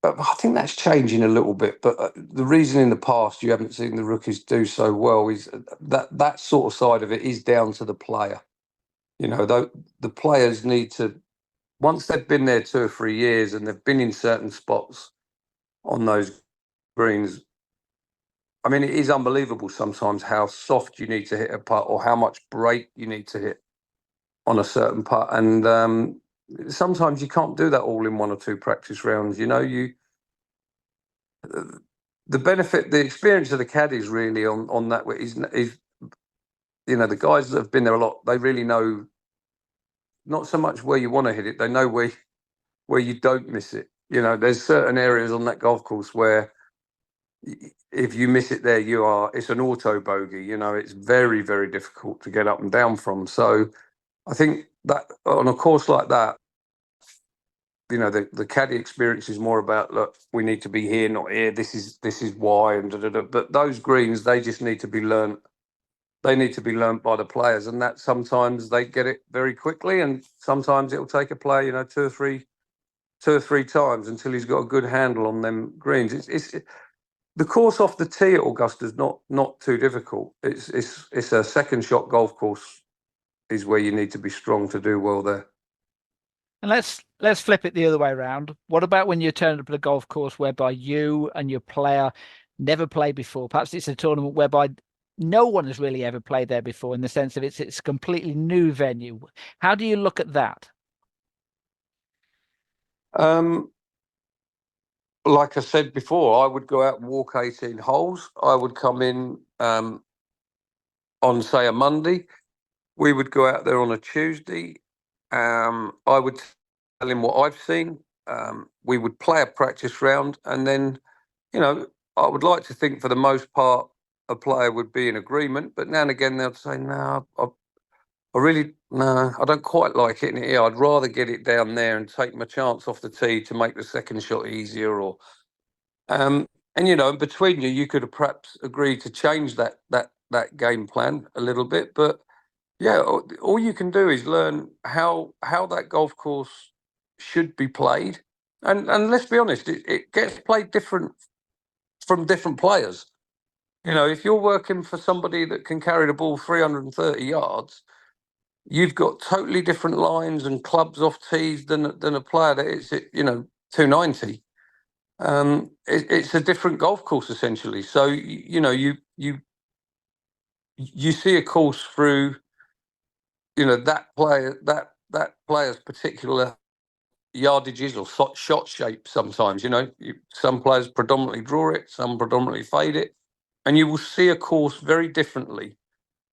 I think that's changing a little bit, but the reason in the past you haven't seen the rookies do so well is that sort of side of it is down to the player. The players need to, once they've been there 2 or 3 years and they've been in certain spots on those greens, I mean, it is unbelievable sometimes how soft you need to hit a putt or how much break you need to hit on a certain putt. And sometimes you can't do that all in 1 or 2 practice rounds. The benefit, the experience of the caddies really on that is the guys that have been there a lot, they really know not so much where you want to hit it, they know where you don't miss it. There's certain areas on that golf course where if you miss it there, it's an auto bogey. It's very, very difficult to get up and down from. So I think that on a course like that, the caddy experience is more about, look, we need to be here, not here. This is why, and But those greens, they just need to be learnt. They need to be learnt by the players, and that sometimes they get it very quickly, and sometimes it'll take a player, 2 or 3 times until he's got a good handle on them greens. It's the course off the tee at Augusta is not too difficult. It's a second shot golf course is where you need to be strong to do well there. And let's flip it the other way around. What about when you turn up at a golf course whereby you and your player never played before? Perhaps it's a tournament whereby no one has really ever played there before, in the sense of it's a completely new venue. How do you look at that? Like I said before, I would go out and walk 18 holes. I would come in on, say, a Monday. We would go out there on a Tuesday. I would tell him what I've seen. We would play a practice round, and then, I would like to think for the most part a player would be in agreement, but now and again they'll say, no, I don't quite like hitting it here. I'd rather get it down there and take my chance off the tee to make the second shot easier. Or, and between you could have perhaps agreed to change that game plan a little bit. But Yeah, all you can do is learn how that golf course should be played, and let's be honest, it gets played different from different players. You know, if you're working for somebody that can carry the ball 330 yards, you've got totally different lines and clubs off tees than a player that it's 290. It's a different golf course essentially. So you see a course through that player's particular yardages or shot shape. Sometimes some players predominantly draw it, some predominantly fade it, and you will see a course very differently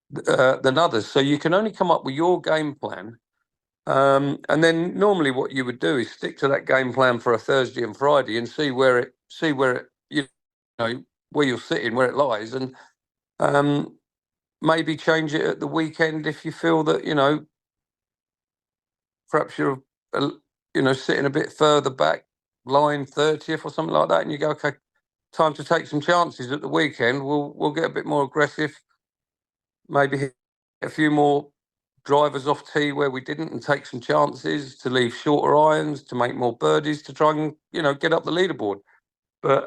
than others. So you can only come up with your game plan, and then normally what you would do is stick to that game plan for a Thursday and Friday and see where it where you're sitting, where it lies, and maybe change it at the weekend if you feel that perhaps you're sitting a bit further back, line 30th or something like that, and you go, okay, time to take some chances at the weekend. We'll get a bit more aggressive, maybe hit a few more drivers off tee where we didn't, and take some chances to leave shorter irons, to make more birdies, to try and get up the leaderboard. But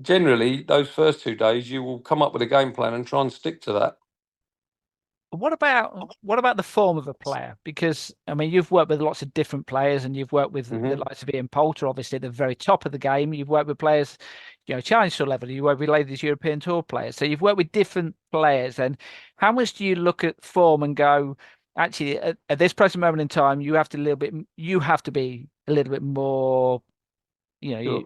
generally, those first 2 days, you will come up with a game plan and try and stick to that. What about the form of a player? Because I mean, you've worked with lots of different players, and you've worked with the likes of Ian Poulter, obviously at the very top of the game. You've worked with players, Challenge Tour level. You work with Ladies European Tour players. So you've worked with different players. And how much do you look at form and go, actually, at this present moment in time, you have to be a little bit more, Sure.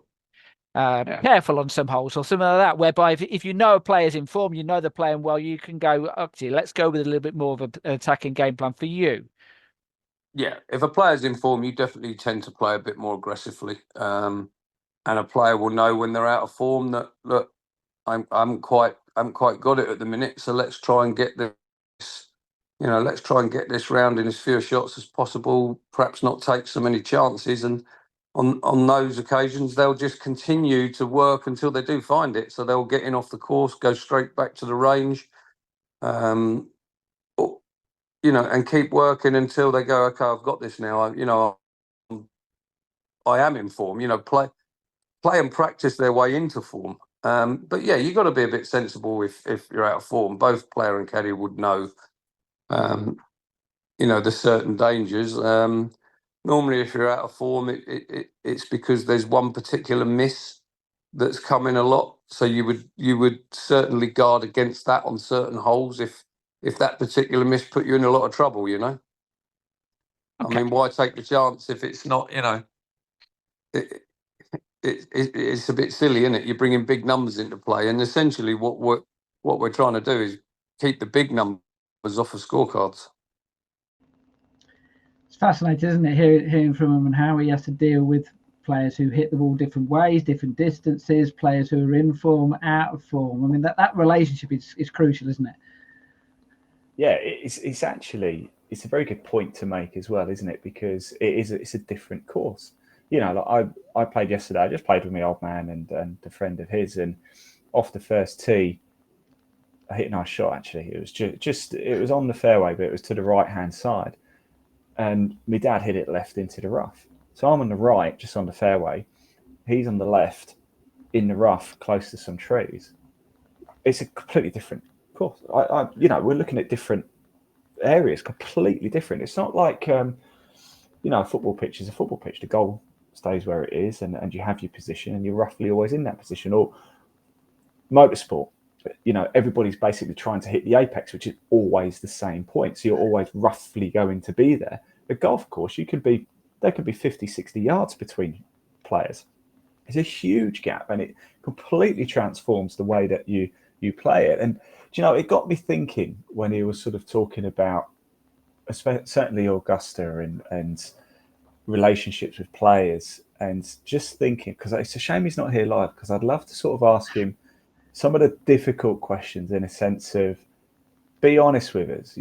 careful on some holes or something like that, whereby if you know a player's in form, they're playing well, you can go, actually, let's go with a little bit more of an attacking game plan for you. Yeah, if a player's in form, you definitely tend to play a bit more aggressively, and a player will know when they're out of form that, look, I'm quite got it at the minute, so let's try and get this round in as few shots as possible, perhaps not take so many chances, and on those occasions they'll just continue to work until they do find it. So they'll get in off the course, go straight back to the range, and keep working until they go, okay, I've got this now. I am in form. Play and practice their way into form. But yeah, you've got to be a bit sensible if you're out of form. Both player and caddy would know, the certain dangers. Normally, if you're out of form, it's because there's one particular miss that's coming a lot. So you would certainly guard against that on certain holes if that particular miss put you in a lot of trouble. Okay. I mean, why take the chance if it's not? It's a bit silly, isn't it? You're bringing big numbers into play, and essentially what we're trying to do is keep the big numbers off of scorecards. It's fascinating, isn't it, hearing from him and how he has to deal with players who hit the ball different ways, different distances, players who are in form, out of form. I mean, that relationship is crucial, isn't it? Yeah, it's actually a very good point to make as well, isn't it? Because it's a different course. Like I played yesterday. I just played with my old man and a friend of his, and off the first tee, I hit a nice shot. Actually, it was just it was on the fairway, but it was to the right hand side, and my dad hit it left into the rough. So I'm on the right, just on the fairway. He's on the left, in the rough, close to some trees. It's a completely different course. We're looking at different areas, completely different. It's not like a football pitch is a football pitch. The goal stays where it is, and you have your position, and you're roughly always in that position. Or motorsport, everybody's basically trying to hit the apex, which is always the same point. So you're always roughly going to be there. The golf course, there could be 50, 60 yards between players. It's a huge gap, and it completely transforms the way that you play it. And it got me thinking when he was sort of talking about certainly Augusta and relationships with players, and just thinking, because it's a shame he's not here live, because I'd love to sort of ask him some of the difficult questions, in a sense of, be honest with us.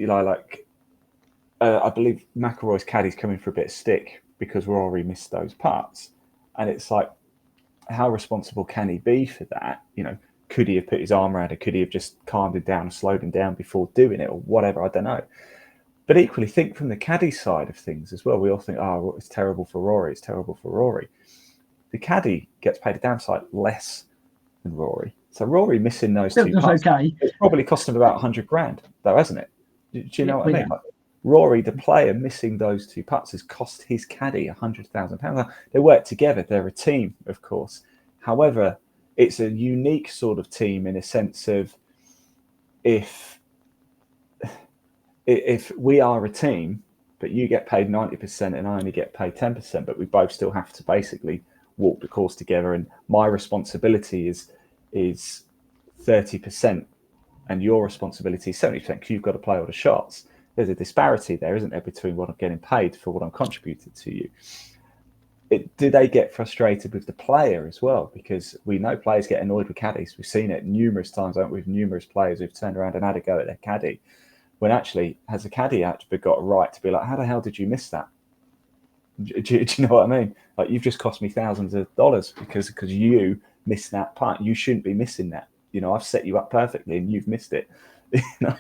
I believe McIlroy's caddy's coming for a bit of stick because Rory missed those putts, and it's like, how responsible can he be for that? Could he have put his arm around it? Could he have just calmed him down and slowed him down before doing it or whatever? I don't know. But equally, think from the caddy side of things as well. We all think, oh, it's terrible for Rory. It's terrible for Rory. The caddy gets paid a damn sight less than Rory. So Rory missing those two putts, okay. It's probably cost him about 100 grand, though, hasn't it? Do you know what I mean? Like, Rory, the player, missing those two putts has cost his caddy £100,000. They work together. They're a team, of course. However, it's a unique sort of team in a sense of if we are a team, but you get paid 90% and I only get paid 10%, but we both still have to basically walk the course together, and my responsibility is 30% and your responsibility is 70% because you've got to play all the shots. There's a disparity there, isn't there, between what I'm getting paid for what I'm contributing to you. Do they get frustrated with the player as well? Because we know players get annoyed with caddies. We've seen it numerous times, haven't we, with numerous players who've turned around and had a go at their caddy, when actually has the caddy actually got a right to be like, how the hell did you miss that? Do you know what I mean? Like, you've just cost me thousands of dollars because you missed that part. You shouldn't be missing that. You know, I've set you up perfectly and you've missed it. You know?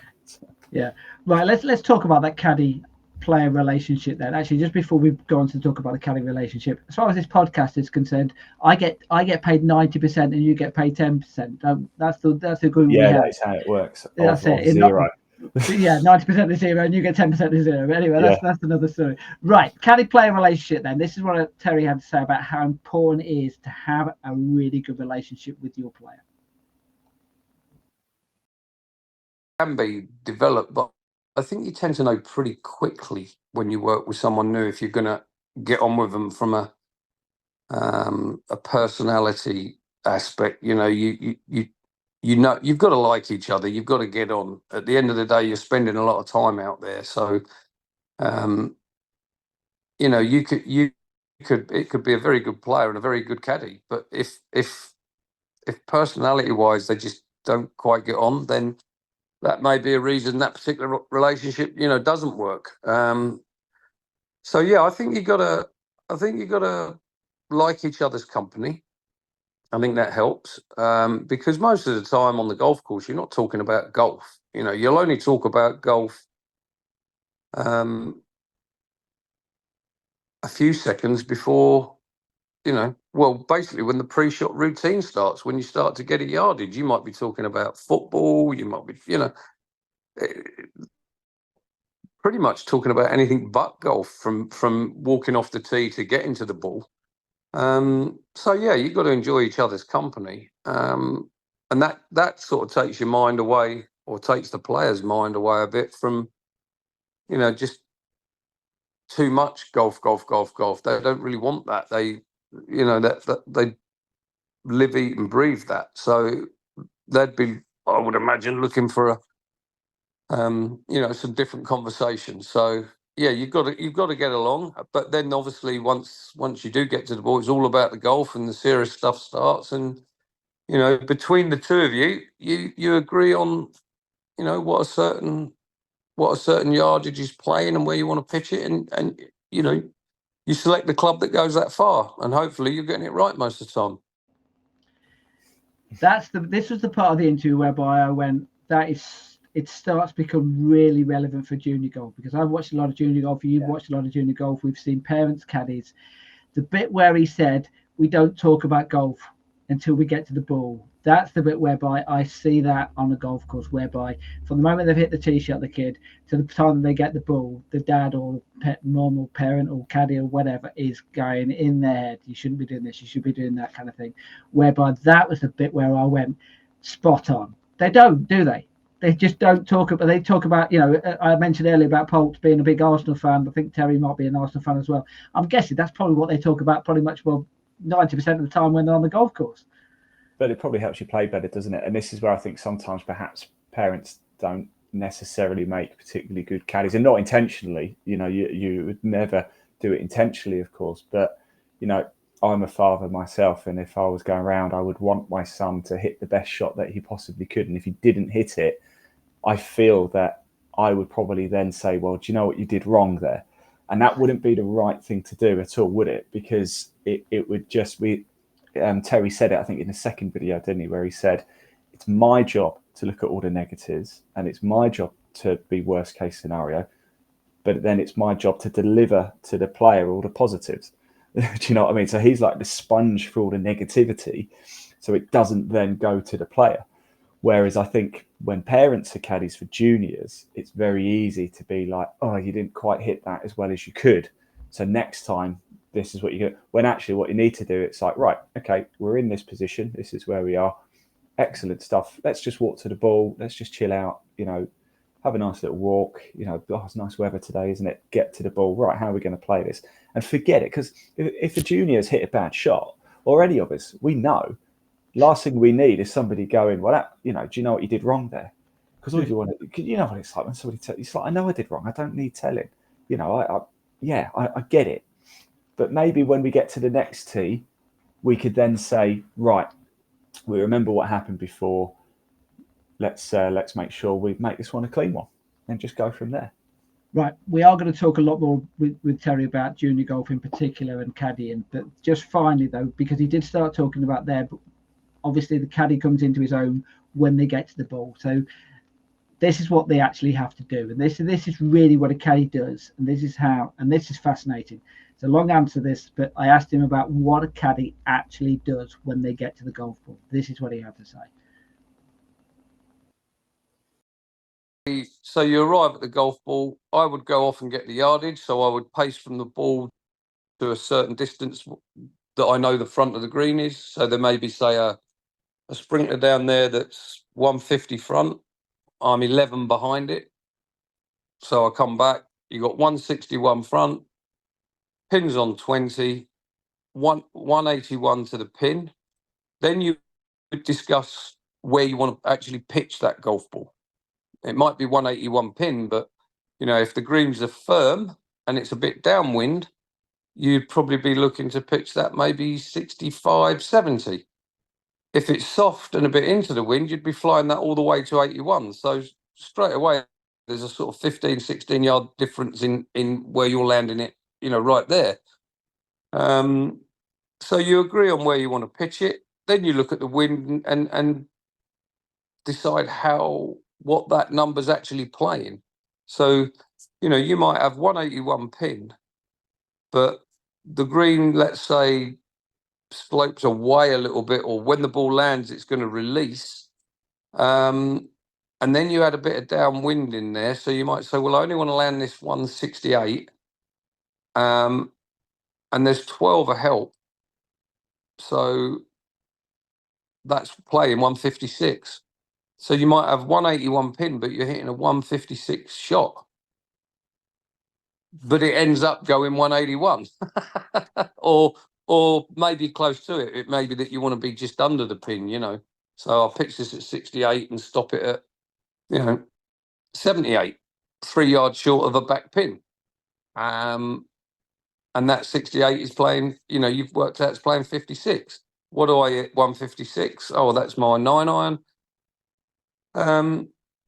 Yeah. Right. Let's talk about that caddy player relationship then. Actually, just before we go on to talk about the caddy relationship, as far as this podcast is concerned, I get paid 90% and you get paid 10%. That's the agreement we have. That's how it works. That's it. Zero. 90% is zero and you get 10% is zero. But anyway, that's another story. Right. Caddy player relationship then. This is what Terry had to say about how important it is to have a really good relationship with your player. Can be developed, but I think you tend to know pretty quickly when you work with someone new if you're going to get on with them from a personality aspect. You know, you know you've got to like each other. You've got to get on. At the end of the day, you're spending a lot of time out there, so you know it could be a very good player and a very good caddy, but if personality wise they just don't quite get on, then that may be a reason that particular relationship, you know, doesn't work. So yeah, I think you gotta like each other's company. I think that helps because most of the time on the golf course, you're not talking about golf. You know, you'll only talk about golf a few seconds before, you know, well, basically when the pre-shot routine starts, when you start to get a yardage, you might be talking about football, you might be, you know, pretty much talking about anything but golf from walking off the tee to getting to the ball. So yeah, you've got to enjoy each other's company. And that sort of takes your mind away, or takes the player's mind away a bit from, you know, just too much golf. They don't really want that. They, you know, that they live, eat and breathe that. So they'd be, I would imagine, looking for a you know, some different conversations. So yeah, you've got to get along. But then obviously once you do get to the ball, it's all about the golf and the serious stuff starts. And you know, between the two of you, you agree on, you know, what a certain yardage is playing and where you want to pitch it, and you know, you select the club that goes that far, and hopefully you're getting it right most of the time. This was the part of the interview whereby I went, it starts to become really relevant for junior golf, because I've watched a lot of junior golf. You've watched a lot of junior golf. We've seen parents, caddies. The bit where he said, we don't talk about golf until we get to the ball. That's the bit whereby I see that on a golf course, whereby from the moment they've hit the tee shot, the kid, to the time they get the ball, the dad or normal parent or caddy or whatever is going in their head, you shouldn't be doing this, you should be doing that kind of thing. Whereby that was the bit where I went, spot on. They don't, do they? They just don't talk about. They talk about, you know, I mentioned earlier about Poulter being a big Arsenal fan. I think Terry might be an Arsenal fan as well. I'm guessing that's probably what they talk about pretty much, well, 90% of the time when they're on the golf course. But it probably helps you play better, doesn't it? And this is where I think sometimes perhaps parents don't necessarily make particularly good caddies, and not intentionally. You know, you would never do it intentionally, of course. But, you know, I'm a father myself, and if I was going around, I would want my son to hit the best shot that he possibly could. And if he didn't hit it, I feel that I would probably then say, well, do you know what you did wrong there? And that wouldn't be the right thing to do at all, would it? Because it would just be, Terry said it, I think, in the second video, didn't he, where he said, it's my job to look at all the negatives, and it's my job to be worst case scenario, but then it's my job to deliver to the player all the positives. Do you know what I mean? So he's like the sponge for all the negativity, so it doesn't then go to the player. Whereas I think when parents are caddies for juniors, it's very easy to be like, oh, you didn't quite hit that as well as you could, so next time this is what you get. When actually what you need to do, it's like, right, okay, we're in this position, this is where we are, excellent stuff, let's just walk to the ball, let's just chill out, have a nice little walk, oh, it's nice weather today, isn't it? Get to the ball, right, how are we going to play this? And forget it, because if the juniors hit a bad shot, or any of us, we know, last thing we need is somebody going, well, do you know what you did wrong there? Because all you want to, you know what it's like when somebody tells you, it's like, I know I did wrong, I don't need telling. I get it. But maybe when we get to the next tee, we could then say, right, we remember what happened before, let's make sure we make this one a clean one and just go from there. Right, we are going to talk a lot more with Terry about junior golf in particular and caddying, but just finally though, because he did start talking about there, but obviously the caddy comes into his own when they get to the ball. So this is what they actually have to do, and this is really what a caddy does, and this is fascinating. It's a long answer this, but I asked him about what a caddy actually does when they get to the golf ball. This is what he had to say. So you arrive at the golf ball. I would go off and get the yardage. So I would pace from the ball to a certain distance that I know the front of the green is. So there may be, say, a sprinter down there that's 150 front. I'm 11 behind it. So I come back. You got 161 front, pins on 20, 181 to the pin. Then you discuss where you want to actually pitch that golf ball. It might be 181 pin, but if the greens are firm and it's a bit downwind, you'd probably be looking to pitch that maybe 65, 70. If it's soft and a bit into the wind, you'd be flying that all the way to 81. So straight away, there's a sort of 15, 16 yard difference in where you're landing it, right there. So you agree on where you want to pitch it. Then you look at the wind and decide what that number's actually playing. So, you might have 181 pin, but the green, let's say, slopes away a little bit, or when the ball lands, it's going to release. And then you add a bit of downwind in there. So you might say, well, I only want to land this 168. And there's 12 a help. So that's playing 156. So you might have 181 pin, but you're hitting a 156 shot. But it ends up going 181. or maybe close to it. It may be that you want to be just under the pin, So I'll pitch this at 68 and stop it at, 78, 3 yards short of a back pin. And that 68 is playing, you've worked out it's playing 56. What do I hit? 156. Oh, that's my 9-iron.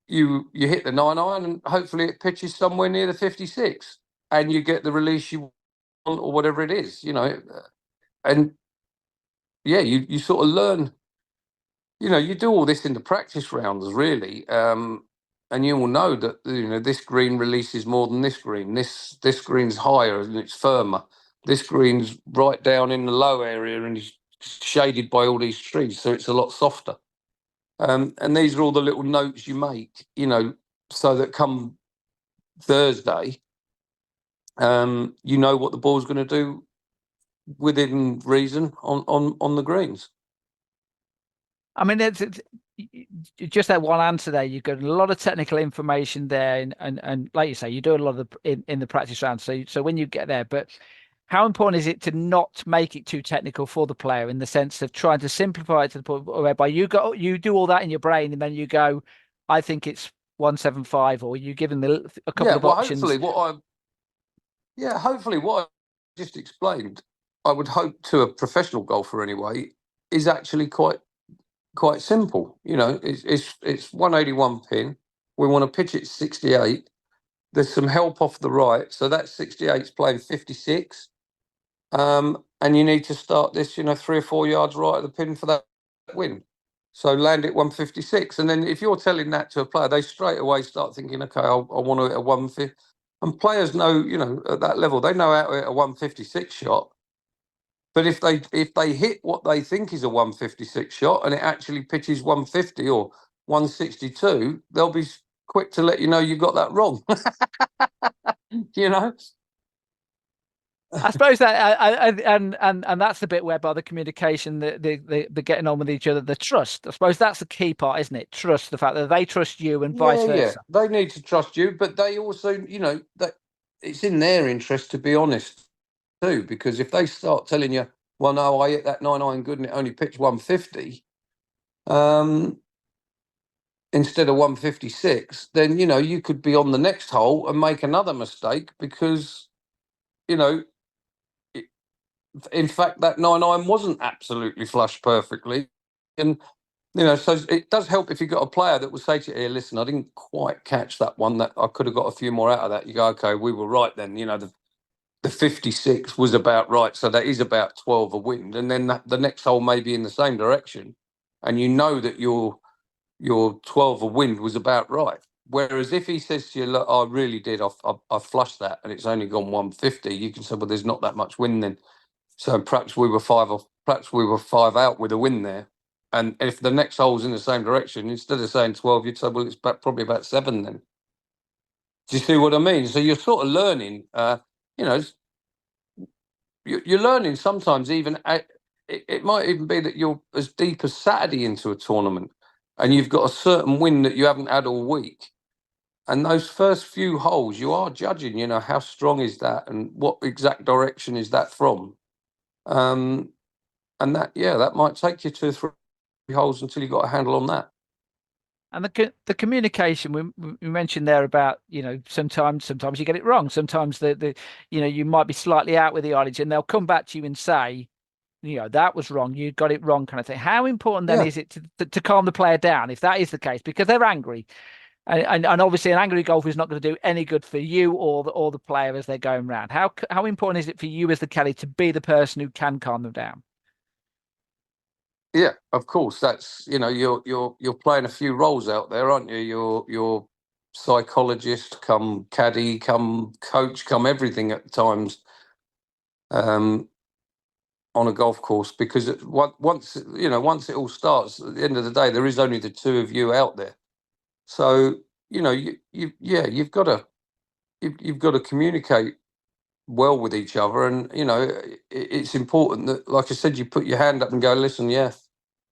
You hit the 9-iron and hopefully it pitches somewhere near the 56 and you get the release you want or whatever it is, and yeah, you sort of learn, you do all this in the practice rounds really, and you will know that this green releases more than this green. This green's higher and it's firmer. This green's right down in the low area and is shaded by all these trees, so it's a lot softer. And these are all the little notes you make, so that come Thursday, you know what the ball's going to do within reason on the greens. I mean, it's just that one answer there. You've got a lot of technical information there, and like you say, you do a lot of in the practice round. So when you get there, but how important is it to not make it too technical for the player, in the sense of trying to simplify it to the point whereby you do all that in your brain and then you go, I think it's 175, or you given a couple of options. Hopefully what I just explained, I would hope to a professional golfer anyway, is actually quite simple. It's 181 pin. We want to pitch it 68. There's some help off the right, so that 68's playing 56. And you need to start this, 3 or 4 yards right of the pin for that win. So land it 156. And then if you're telling that to a player, they straight away start thinking, okay, I want to hit a 150. And players know, you know, at that level, they know how to hit a 156 shot. But if they hit what they think is a 156 shot and it actually pitches 150 or 162, they'll be quick to let you know you got that wrong. You know? I suppose that and that's the bit whereby the communication, the getting on with each other, the trust. I suppose that's the key part, isn't it? Trust, the fact that they trust you and vice versa. Yeah, they need to trust you, but they also, you know, that it's in their interest to be honest too, because if they start telling you, well, no, I hit that 9 iron good and it only pitched 150, instead of 156, then you know you could be on the next hole and make another mistake because, you know, in fact, that 9 iron wasn't absolutely flush perfectly. And, you know, so it does help if you've got a player that will say to you, hey, listen, I didn't quite catch that one, that I could have got a few more out of that. You go, okay, we were right then. You know, the 56 was about right. So that is about 12 of wind. And then the next hole may be in the same direction. And you know that your 12 of wind was about right. Whereas if he says to you, look, I really did, I flushed that and it's only gone 150, you can say, well, there's not that much wind then. So perhaps we were 5 off, perhaps we were 5 out with a win there. And if the next hole's in the same direction, instead of saying 12, you'd say, well, it's probably about 7 then. Do you see what I mean? So you're sort of learning, you know, you're learning sometimes even, it might even be that you're as deep as Saturday into a tournament and you've got a certain win that you haven't had all week. And those first few holes, you are judging, you know, how strong is that and what exact direction is that from? And that, yeah, that might take you 2 or 3 holes until you got a handle on that. And the communication we mentioned there about, you know, sometimes you get it wrong. Sometimes the you know, you might be slightly out with the yardage and they'll come back to you and say, you know, that was wrong, you got it wrong, kind of thing. How important then is it to calm the player down if that is the case, because they're angry, and obviously an angry golfer is not going to do any good for you or the player as they're going round. How important is it for you as the caddy to be the person who can calm them down? Yeah, of course. That's, you know, you're playing a few roles out there, aren't you? You're psychologist, come caddy, come coach, come everything at times, on a golf course, because once it all starts, at the end of the day, there is only the two of you out there. So, you know, you've got to communicate well with each other, and you know, it's important that, like I said, you put your hand up and go, listen, yeah,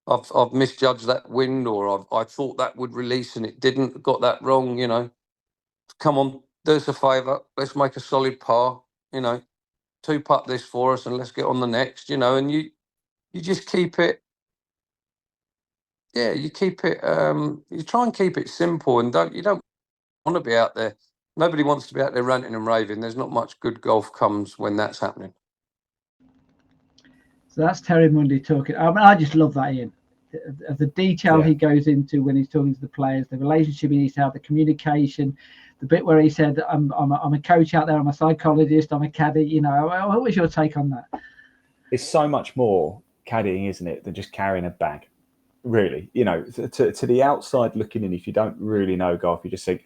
I've misjudged that wind, or I thought that would release and it didn't, got that wrong, you know. Come on, do us a favour, let's make a solid par, you know, 2-putt this for us and let's get on the next, you know. And you just keep it, you try and keep it simple, and you don't want to be out there. Nobody wants to be out there ranting and raving. There's not much good golf comes when that's happening. So that's Terry Mundy talking. I mean, I just love that, Ian. The detail he goes into when he's talking to the players, the relationship he needs to have, the communication, the bit where he said, I'm a coach out there, I'm a psychologist, I'm a caddy. You know, what was your take on that? It's so much more caddying, isn't it, than just carrying a bag, really. You know, to the outside looking in, if you don't really know golf, you just think,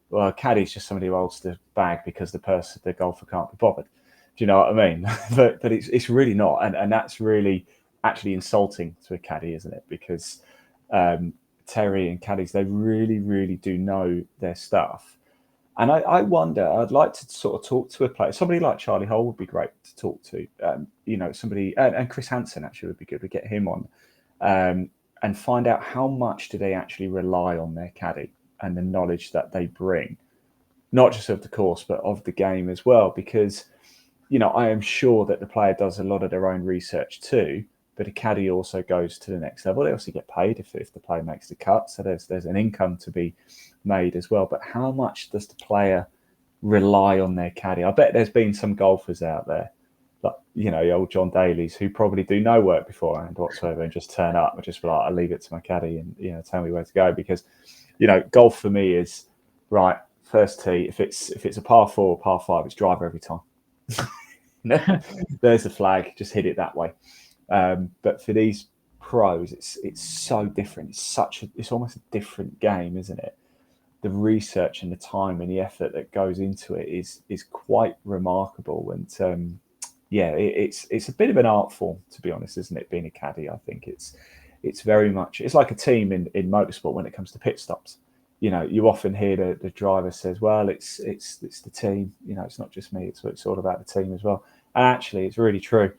well, a caddy's just somebody who holds the bag because the golfer can't be bothered. Do you know what I mean? but it's really not, and that's really actually insulting to a caddy, isn't it? Because Terry and caddies, they really, really do know their stuff. And I wonder, I'd like to sort of talk to a player. Somebody like Charlie Hole would be great to talk to. You know, somebody, and Chris Hansen actually would be good. We get him on and find out how much do they actually rely on their caddy and the knowledge that they bring, not just of the course, but of the game as well. Because, you know, I am sure that the player does a lot of their own research too, but a caddy also goes to the next level. They also get paid if the player makes the cut. So there's an income to be made as well. But how much does the player rely on their caddy? I bet there's been some golfers out there, like, you know, the old John Daly's, who probably do no work beforehand whatsoever and just turn up and just be like, I'll leave it to my caddy and, you know, tell me where to go. Because, you know, golf for me is, right, first tee, if it's a par 4 or par 5, it's driver every time. There's the flag, just hit it that way. But for these pros, it's so different. It's almost a different game, isn't it? The research and the time and the effort that goes into it is quite remarkable. And it's a bit of an art form, to be honest, isn't it? Being a caddy, I think it's very much, it's like a team in motorsport when it comes to pit stops. You know, you often hear the driver says, well, it's the team, you know, it's not just me, it's all about the team as well. And actually it's really true,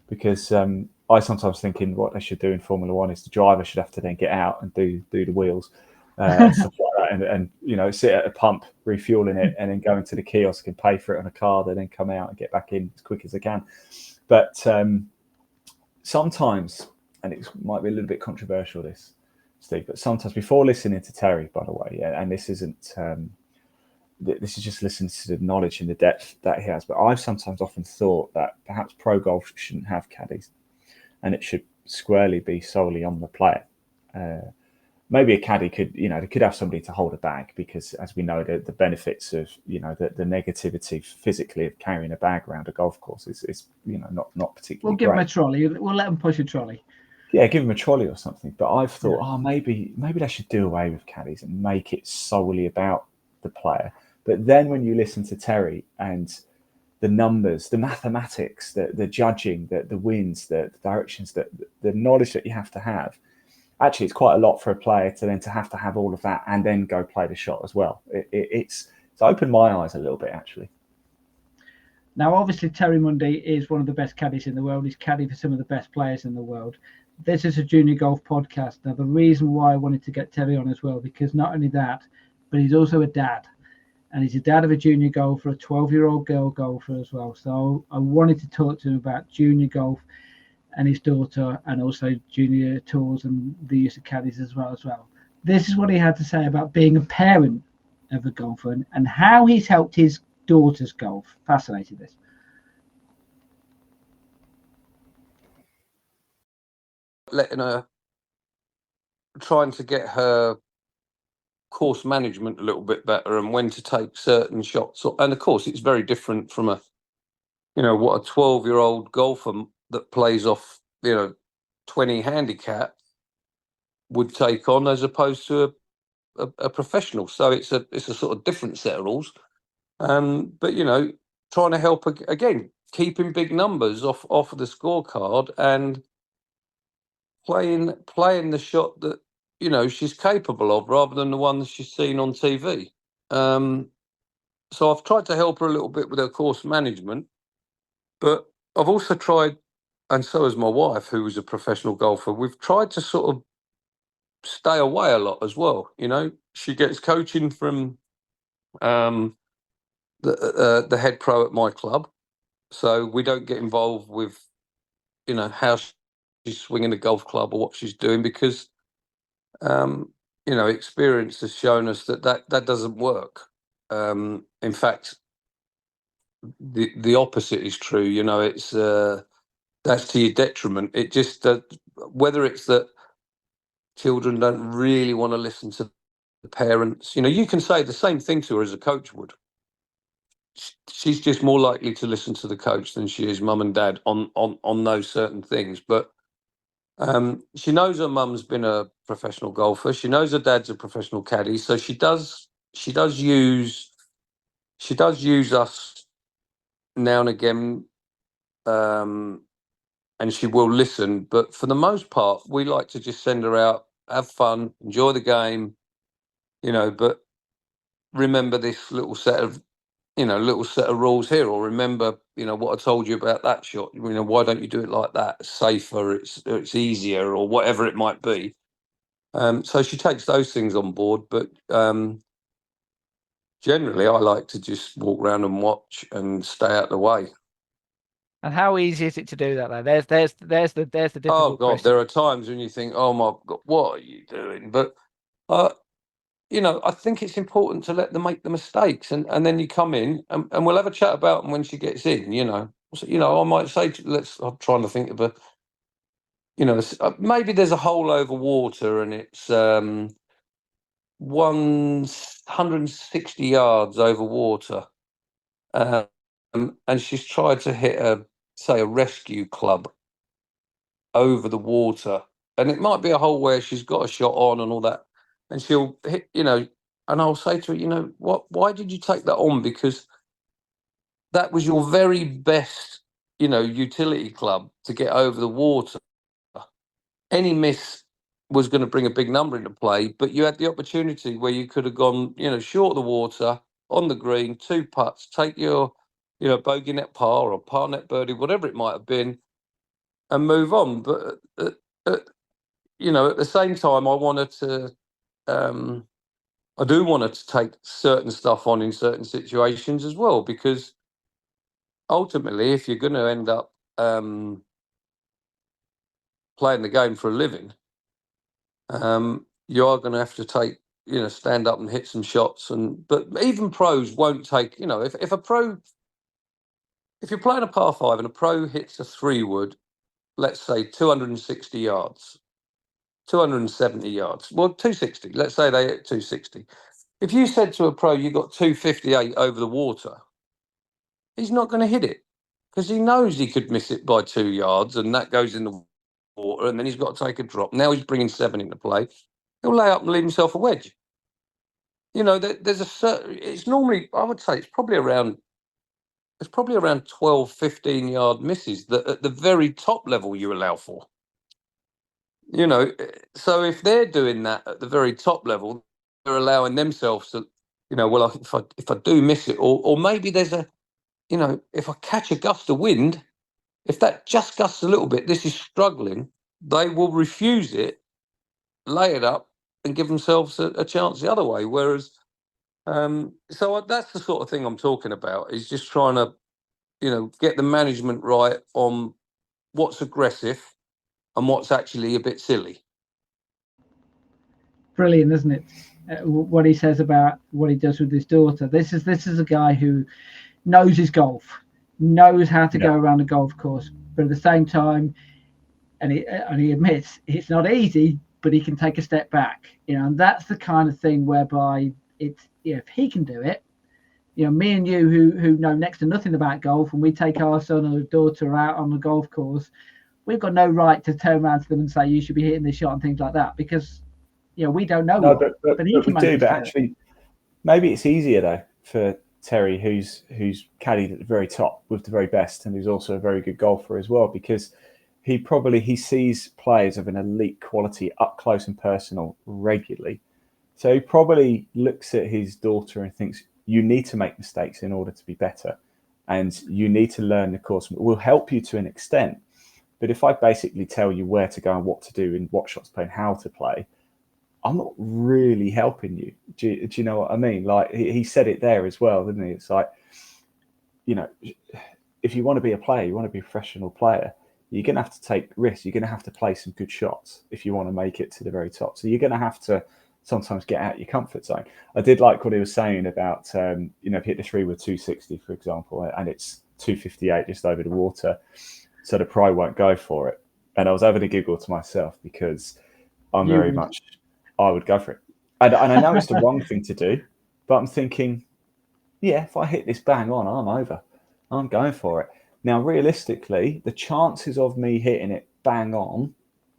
because I sometimes thinking what they should do in Formula One is the driver should have to then get out and do the wheels and stuff like that, and you know, sit at a pump refueling it, and then go into the kiosk and pay for it on a card, and then come out and get back in as quick as they can. But sometimes, and it might be a little bit controversial, this, Steve, but sometimes before listening to Terry, by the way, and this isn't, this is just listening to the knowledge and the depth that he has, but I've sometimes often thought that perhaps pro golf shouldn't have caddies, and it should squarely be solely on the player. Maybe a caddy could, you know, they could have somebody to hold a bag, because as we know, the benefits of, you know, the negativity physically of carrying a bag around a golf course is you know, not particularly We'll give great. them a trolley. We'll let them push a trolley. Yeah, give them a trolley or something. But I've thought, maybe they should do away with caddies and make it solely about the player. But then when you listen to Terry and the numbers, the mathematics, the judging, the wins, the directions, the knowledge that you have to have, actually it's quite a lot for a player to then to have all of that and then go play the shot as well. It's opened my eyes a little bit, actually. Now, obviously, Terry Mundy is one of the best caddies in the world. He's caddied for some of the best players in the world. This is a junior golf podcast. Now, the reason why I wanted to get Terry on as well, because not only that, but he's also a dad. And he's a dad of a junior golfer, a 12-year-old girl golfer as well. So I wanted to talk to him about junior golf and his daughter, and also junior tours and the use of caddies as well. This is what he had to say about being a parent of a golfer and how he's helped his daughter's golf. Fascinated this. Letting her, trying to get her course management a little bit better, and when to take certain shots. And of course, it's very different from a 12-year-old golfer that plays off, 20 handicap would take on, as opposed to a professional. So it's a sort of different set of rules. But trying to help again, keeping big numbers off of the scorecard and playing the shot that she's capable of, rather than the one that she's seen on TV. So I've tried to help her a little bit with her course management, but I've also tried, and so has my wife, who is a professional golfer, we've tried to sort of stay away a lot as well. She gets coaching from the head pro at my club, so we don't get involved with how she's swinging the golf club or what she's doing, because experience has shown us that doesn't work. In fact, the opposite is true. It's that's to your detriment. It just whether it's that children don't really want to listen to the parents. You can say the same thing to her as a coach would. She's just more likely to listen to the coach than she is mum and dad on those certain things. But she knows her mum's been a professional golfer. She knows her dad's a professional caddy. So she does use us now and again, and she will listen. But for the most part, we like to just send her out, have fun, enjoy the game, but remember this little set of rules here, or remember, what I told you about that shot. Why don't you do it like that? It's safer, it's easier, or whatever it might be. So she takes those things on board, but generally I like to just walk around and watch and stay out of the way. And how easy is it to do that, though? There's the difficult Oh God, question. there are times when you think, oh my God, what are you doing? But I think it's important to let them make the mistakes, and then you come in and we'll have a chat about them when she gets in. I might say, I'm trying to think of maybe there's a hole over water and it's 160 yards over water, and she's tried to hit a rescue club over the water, and it might be a hole where she's got a shot on and all that, and she'll hit, and I'll say to her, why did you take that on? Because that was your very best, utility club to get over the water. Any miss was going to bring a big number into play, but you had the opportunity where you could have gone, short of the water, on the green, 2 putts, take your, bogey net par or par net birdie, whatever it might have been, and move on. But, at the same time, I do want her to take certain stuff on in certain situations as well, because ultimately, if you're going to end up playing the game for a living, you are going to have to take, stand up and hit some shots. But even pros won't take, if you're playing a par 5 and a pro hits a 3-wood, let's say 260 yards, 270 yards, well, 260, let's say they hit 260. If you said to a pro, you got 258 over the water, he's not going to hit it, because he knows he could miss it by 2 yards, and that goes in the water, and then he's got to take a drop. Now he's bringing 7 into play. He'll lay up and leave himself a wedge. There's a certain, it's normally, I would say, it's probably around 12, 15-yard misses that at the very top level you allow for. So if they're doing that at the very top level, they're allowing themselves to, well, if I do miss it, or maybe there's a, if I catch a gust of wind, if that just gusts a little bit, this is struggling, they will refuse it, lay it up, and give themselves a chance the other way. Whereas, so that's the sort of thing I'm talking about, is just trying to, get the management right on what's aggressive and what's actually a bit silly. Brilliant, isn't it? What he says about what he does with his daughter. This is a guy who knows his golf, knows how to go around a golf course, but at the same time, and he admits it's not easy, but he can take a step back, and that's the kind of thing whereby it's, if he can do it, me and you who know next to nothing about golf, and we take our son or daughter out on the golf course, we've got no right to turn around to them and say you should be hitting this shot and things like that, because we don't know. No, but he we do. But actually, maybe it's easier though for Terry, who's caddied at the very top with the very best, and who's also a very good golfer as well, because he sees players of an elite quality up close and personal regularly. So he probably looks at his daughter and thinks, you need to make mistakes in order to be better, and you need to learn the course. We'll help you to an extent, but if I basically tell you where to go and what to do and what shots to play and how to play, I'm not really helping you. Do you know what I mean? Like he said it there as well, didn't he? It's like, if you want to be a player, you want to be a professional player, you're going to have to take risks. You're going to have to play some good shots if you want to make it to the very top. So you're going to have to sometimes get out your comfort zone. I did like what he was saying about, if you hit the 3 with 260, for example, and it's 258 just over the water, so the pro won't go for it. And I was having a giggle to myself, because I would go for it. And I know it's the wrong thing to do, but I'm thinking, if I hit this bang on, I'm over. I'm going for it. Now, realistically, the chances of me hitting it bang on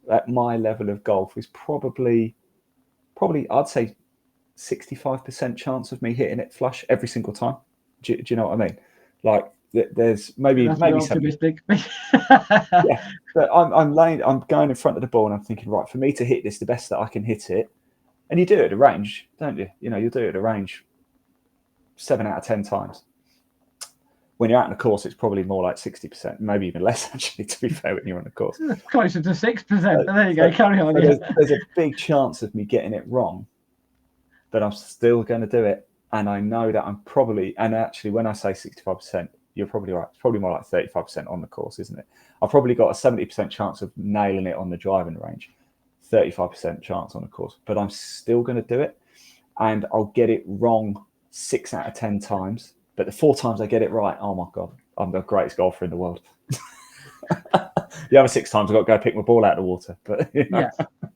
at my level of golf is probably I'd say 65% chance of me hitting it flush every single time. Do you know what I mean? Like there's maybe optimistic. Yeah, but I'm going in front of the ball and I'm thinking, right, for me to hit this the best that I can hit it, and you do it at a range, don't you? You'll do it at a range 7 out of 10 times. When you're out on the course, it's probably more like 60%, maybe even less, actually, to be fair, when you're on the course. Closer to 6%, but there you go, carry on. There's a big chance of me getting it wrong, but I'm still going to do it. And I know that I'm probably, and actually when I say 65%, you're probably right. It's probably more like 35% on the course, isn't it? I've probably got a 70% chance of nailing it on the driving range, 35% chance on the course, but I'm still going to do it. And I'll get it wrong 6 out of 10 times. But the 4 times I get it right, oh my God, I'm the greatest golfer in the world. The other 6 times I've got to go pick my ball out of the water. But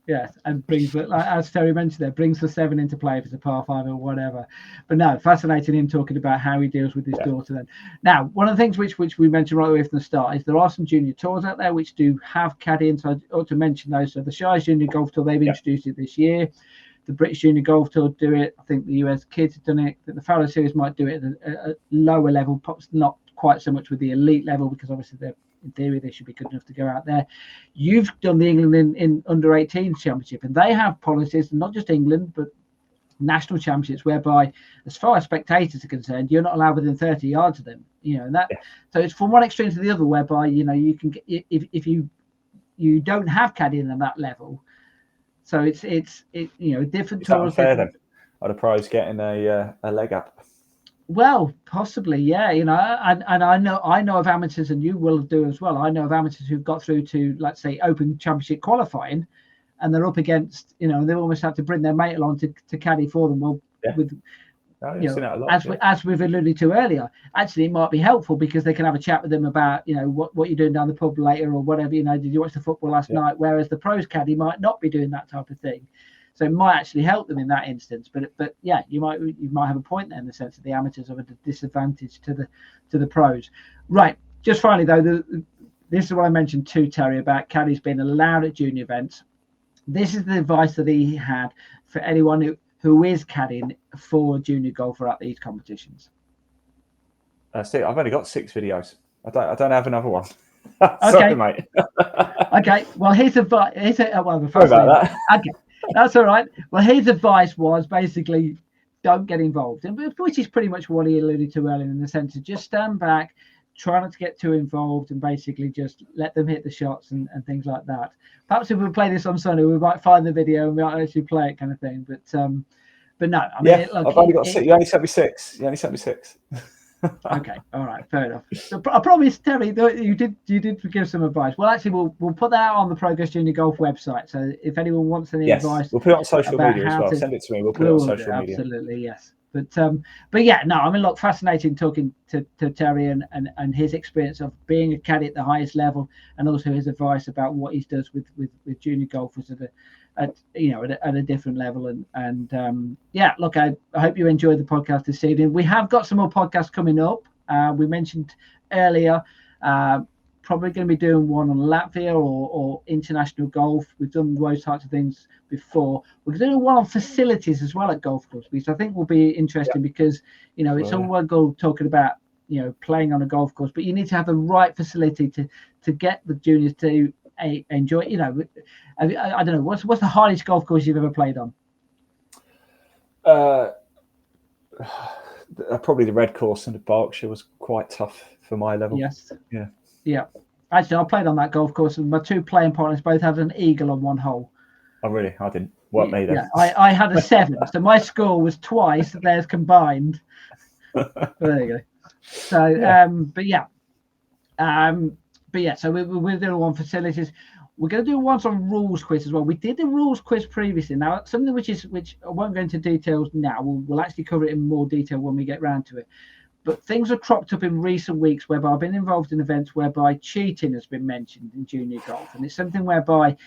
yes, and brings, like, as Terry mentioned there, brings the 7 into play if it's a par 5 or whatever. But no, fascinating him talking about how he deals with his daughter then. Now, one of the things which we mentioned right away from the start is there are some junior tours out there which do have caddying, so I ought to mention those. So the Shires Junior Golf Tour, they've introduced it this year. The British Junior Golf Tour do it. I think the US Kids have done it. The Fowler Series might do it at a lower level, perhaps not quite so much with the elite level, because obviously they're, in theory, they should be good enough to go out there. You've done the England in under 18 championship, and they have policies, not just England, but national championships, whereby, as far as spectators are concerned, you're not allowed within 30 yards of them. And that. So it's from one extreme to the other, whereby you can get, if you don't have caddying at that level. So it's different tours. Fair then? Are the pros getting a leg up? Well, possibly, yeah. And I know of amateurs, and you will do as well. I know of amateurs who've got through to, let's say, Open Championship qualifying, and they're up against, they almost have to bring their mate along to caddy for them. Well, as we've alluded to earlier, actually it might be helpful because they can have a chat with them about, what you're doing down the pub later or whatever. Did you watch the football last night? Whereas the pros caddy might not be doing that type of thing. So it might actually help them in that instance, but yeah, you might have a point there in the sense that the amateurs are at a disadvantage to the pros. Right. Just finally though, this is what I mentioned to Terry about caddies being allowed at junior events. This is the advice that he had for anyone who is caddying for junior golfer at these competitions. See, I've only got 6 videos. I don't have another one. Okay, sorry, mate. Okay. Well, his advice. Sorry about that. Okay. That's all right. Well, his advice was basically don't get involved, which is pretty much what he alluded to earlier, in the sense of just stand back, try not to get too involved, and basically just let them hit the shots and things like that. Perhaps if we play this on Sunday, we might find the video and we might actually play it, kind of thing. But no, I mean, I've only got 6. You only sent me 6. Okay, all right, fair enough. So I promise, Terry, you did give some advice. Well, actually, we'll put that out on the Progress Junior Golf website. So if anyone wants any advice, we'll put it on social media as well. Send it to me. We'll put it on social media. Absolutely, yes. But yeah, no, I mean, look, fascinating talking to Terry and his experience of being a caddy at the highest level, and also his advice about what he does with junior golfers at a different level. And yeah, look, I hope you enjoyed the podcast this evening. We have got some more podcasts coming up. We mentioned earlier, probably going to be doing one on Latvia or international golf. We've done those types of things before. We're going to do one on facilities as well at golf clubs, which I think will be interesting because, it's all one goal talking about, playing on a golf course, but you need to have the right facility to get the juniors to enjoy. I don't know, what's the hardest golf course you've ever played on? Probably the red course in the Berkshire was quite tough for my level. Yes. Yeah. Actually, I played on that golf course, and my 2 playing partners both had an eagle on one hole. Oh, really? I didn't. What made it? Yeah, I had a 7, so my score was twice theirs combined. There you go. So, so we're doing one facilities. We're going to do ones on rules quiz as well. We did the rules quiz previously. Now, something which I won't go into details now. We'll actually cover it in more detail when we get round to it. But things have cropped up in recent weeks whereby I've been involved in events whereby cheating has been mentioned in junior golf. And it's something whereby,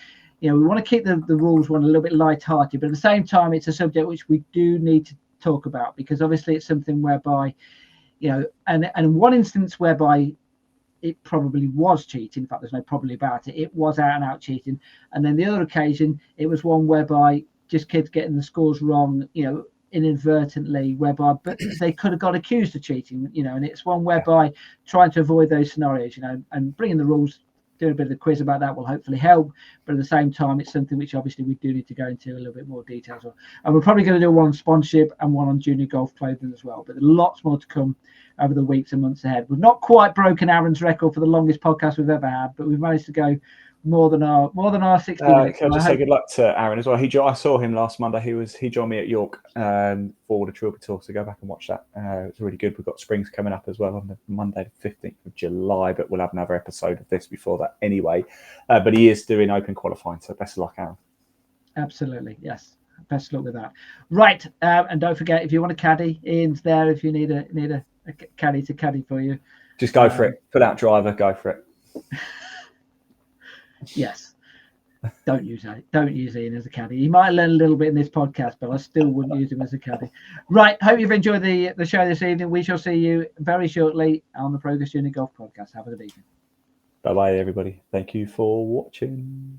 we want to keep the rules one a little bit lighthearted, but at the same time, it's a subject which we do need to talk about, because obviously it's something whereby, and one instance whereby it probably was cheating. In fact, there's no probably about it. It was out and out cheating. And then the other occasion, it was one whereby just kids getting the scores wrong, inadvertently, whereby but they could have got accused of cheating, and it's one whereby trying to avoid those scenarios, and bringing the rules, doing a bit of the quiz about that will hopefully help. But at the same time, it's something which obviously we do need to go into a little bit more details on. And we're probably going to do one on sponsorship and one on junior golf clothing as well. But there's lots more to come over the weeks and months ahead. We've not quite broken Aaron's record for the longest podcast we've ever had, but we've managed to go more than our 60 minutes. Can I just say good luck to Aaron as well? I saw him last Monday. He joined me at York for the Trilby Tour, so go back and watch that. It's really good. We've got Springs coming up as well on the Monday the 15th of July, but we'll have another episode of this before that anyway. But he is doing open qualifying, so best of luck, Aaron. Absolutely, yes. Best of luck with that. Right, and don't forget, if you want a caddy, Ian's there if you need a caddy to caddy for you. Just go for it. Put out driver, go for it. Yes. Don't use Ian as a caddy. He might learn a little bit in this podcast, but I still wouldn't use him as a caddy. Right. Hope you've enjoyed the show this evening. We shall see you very shortly on the Progress Unit Golf Podcast. Have a good evening. Bye-bye, everybody. Thank you for watching.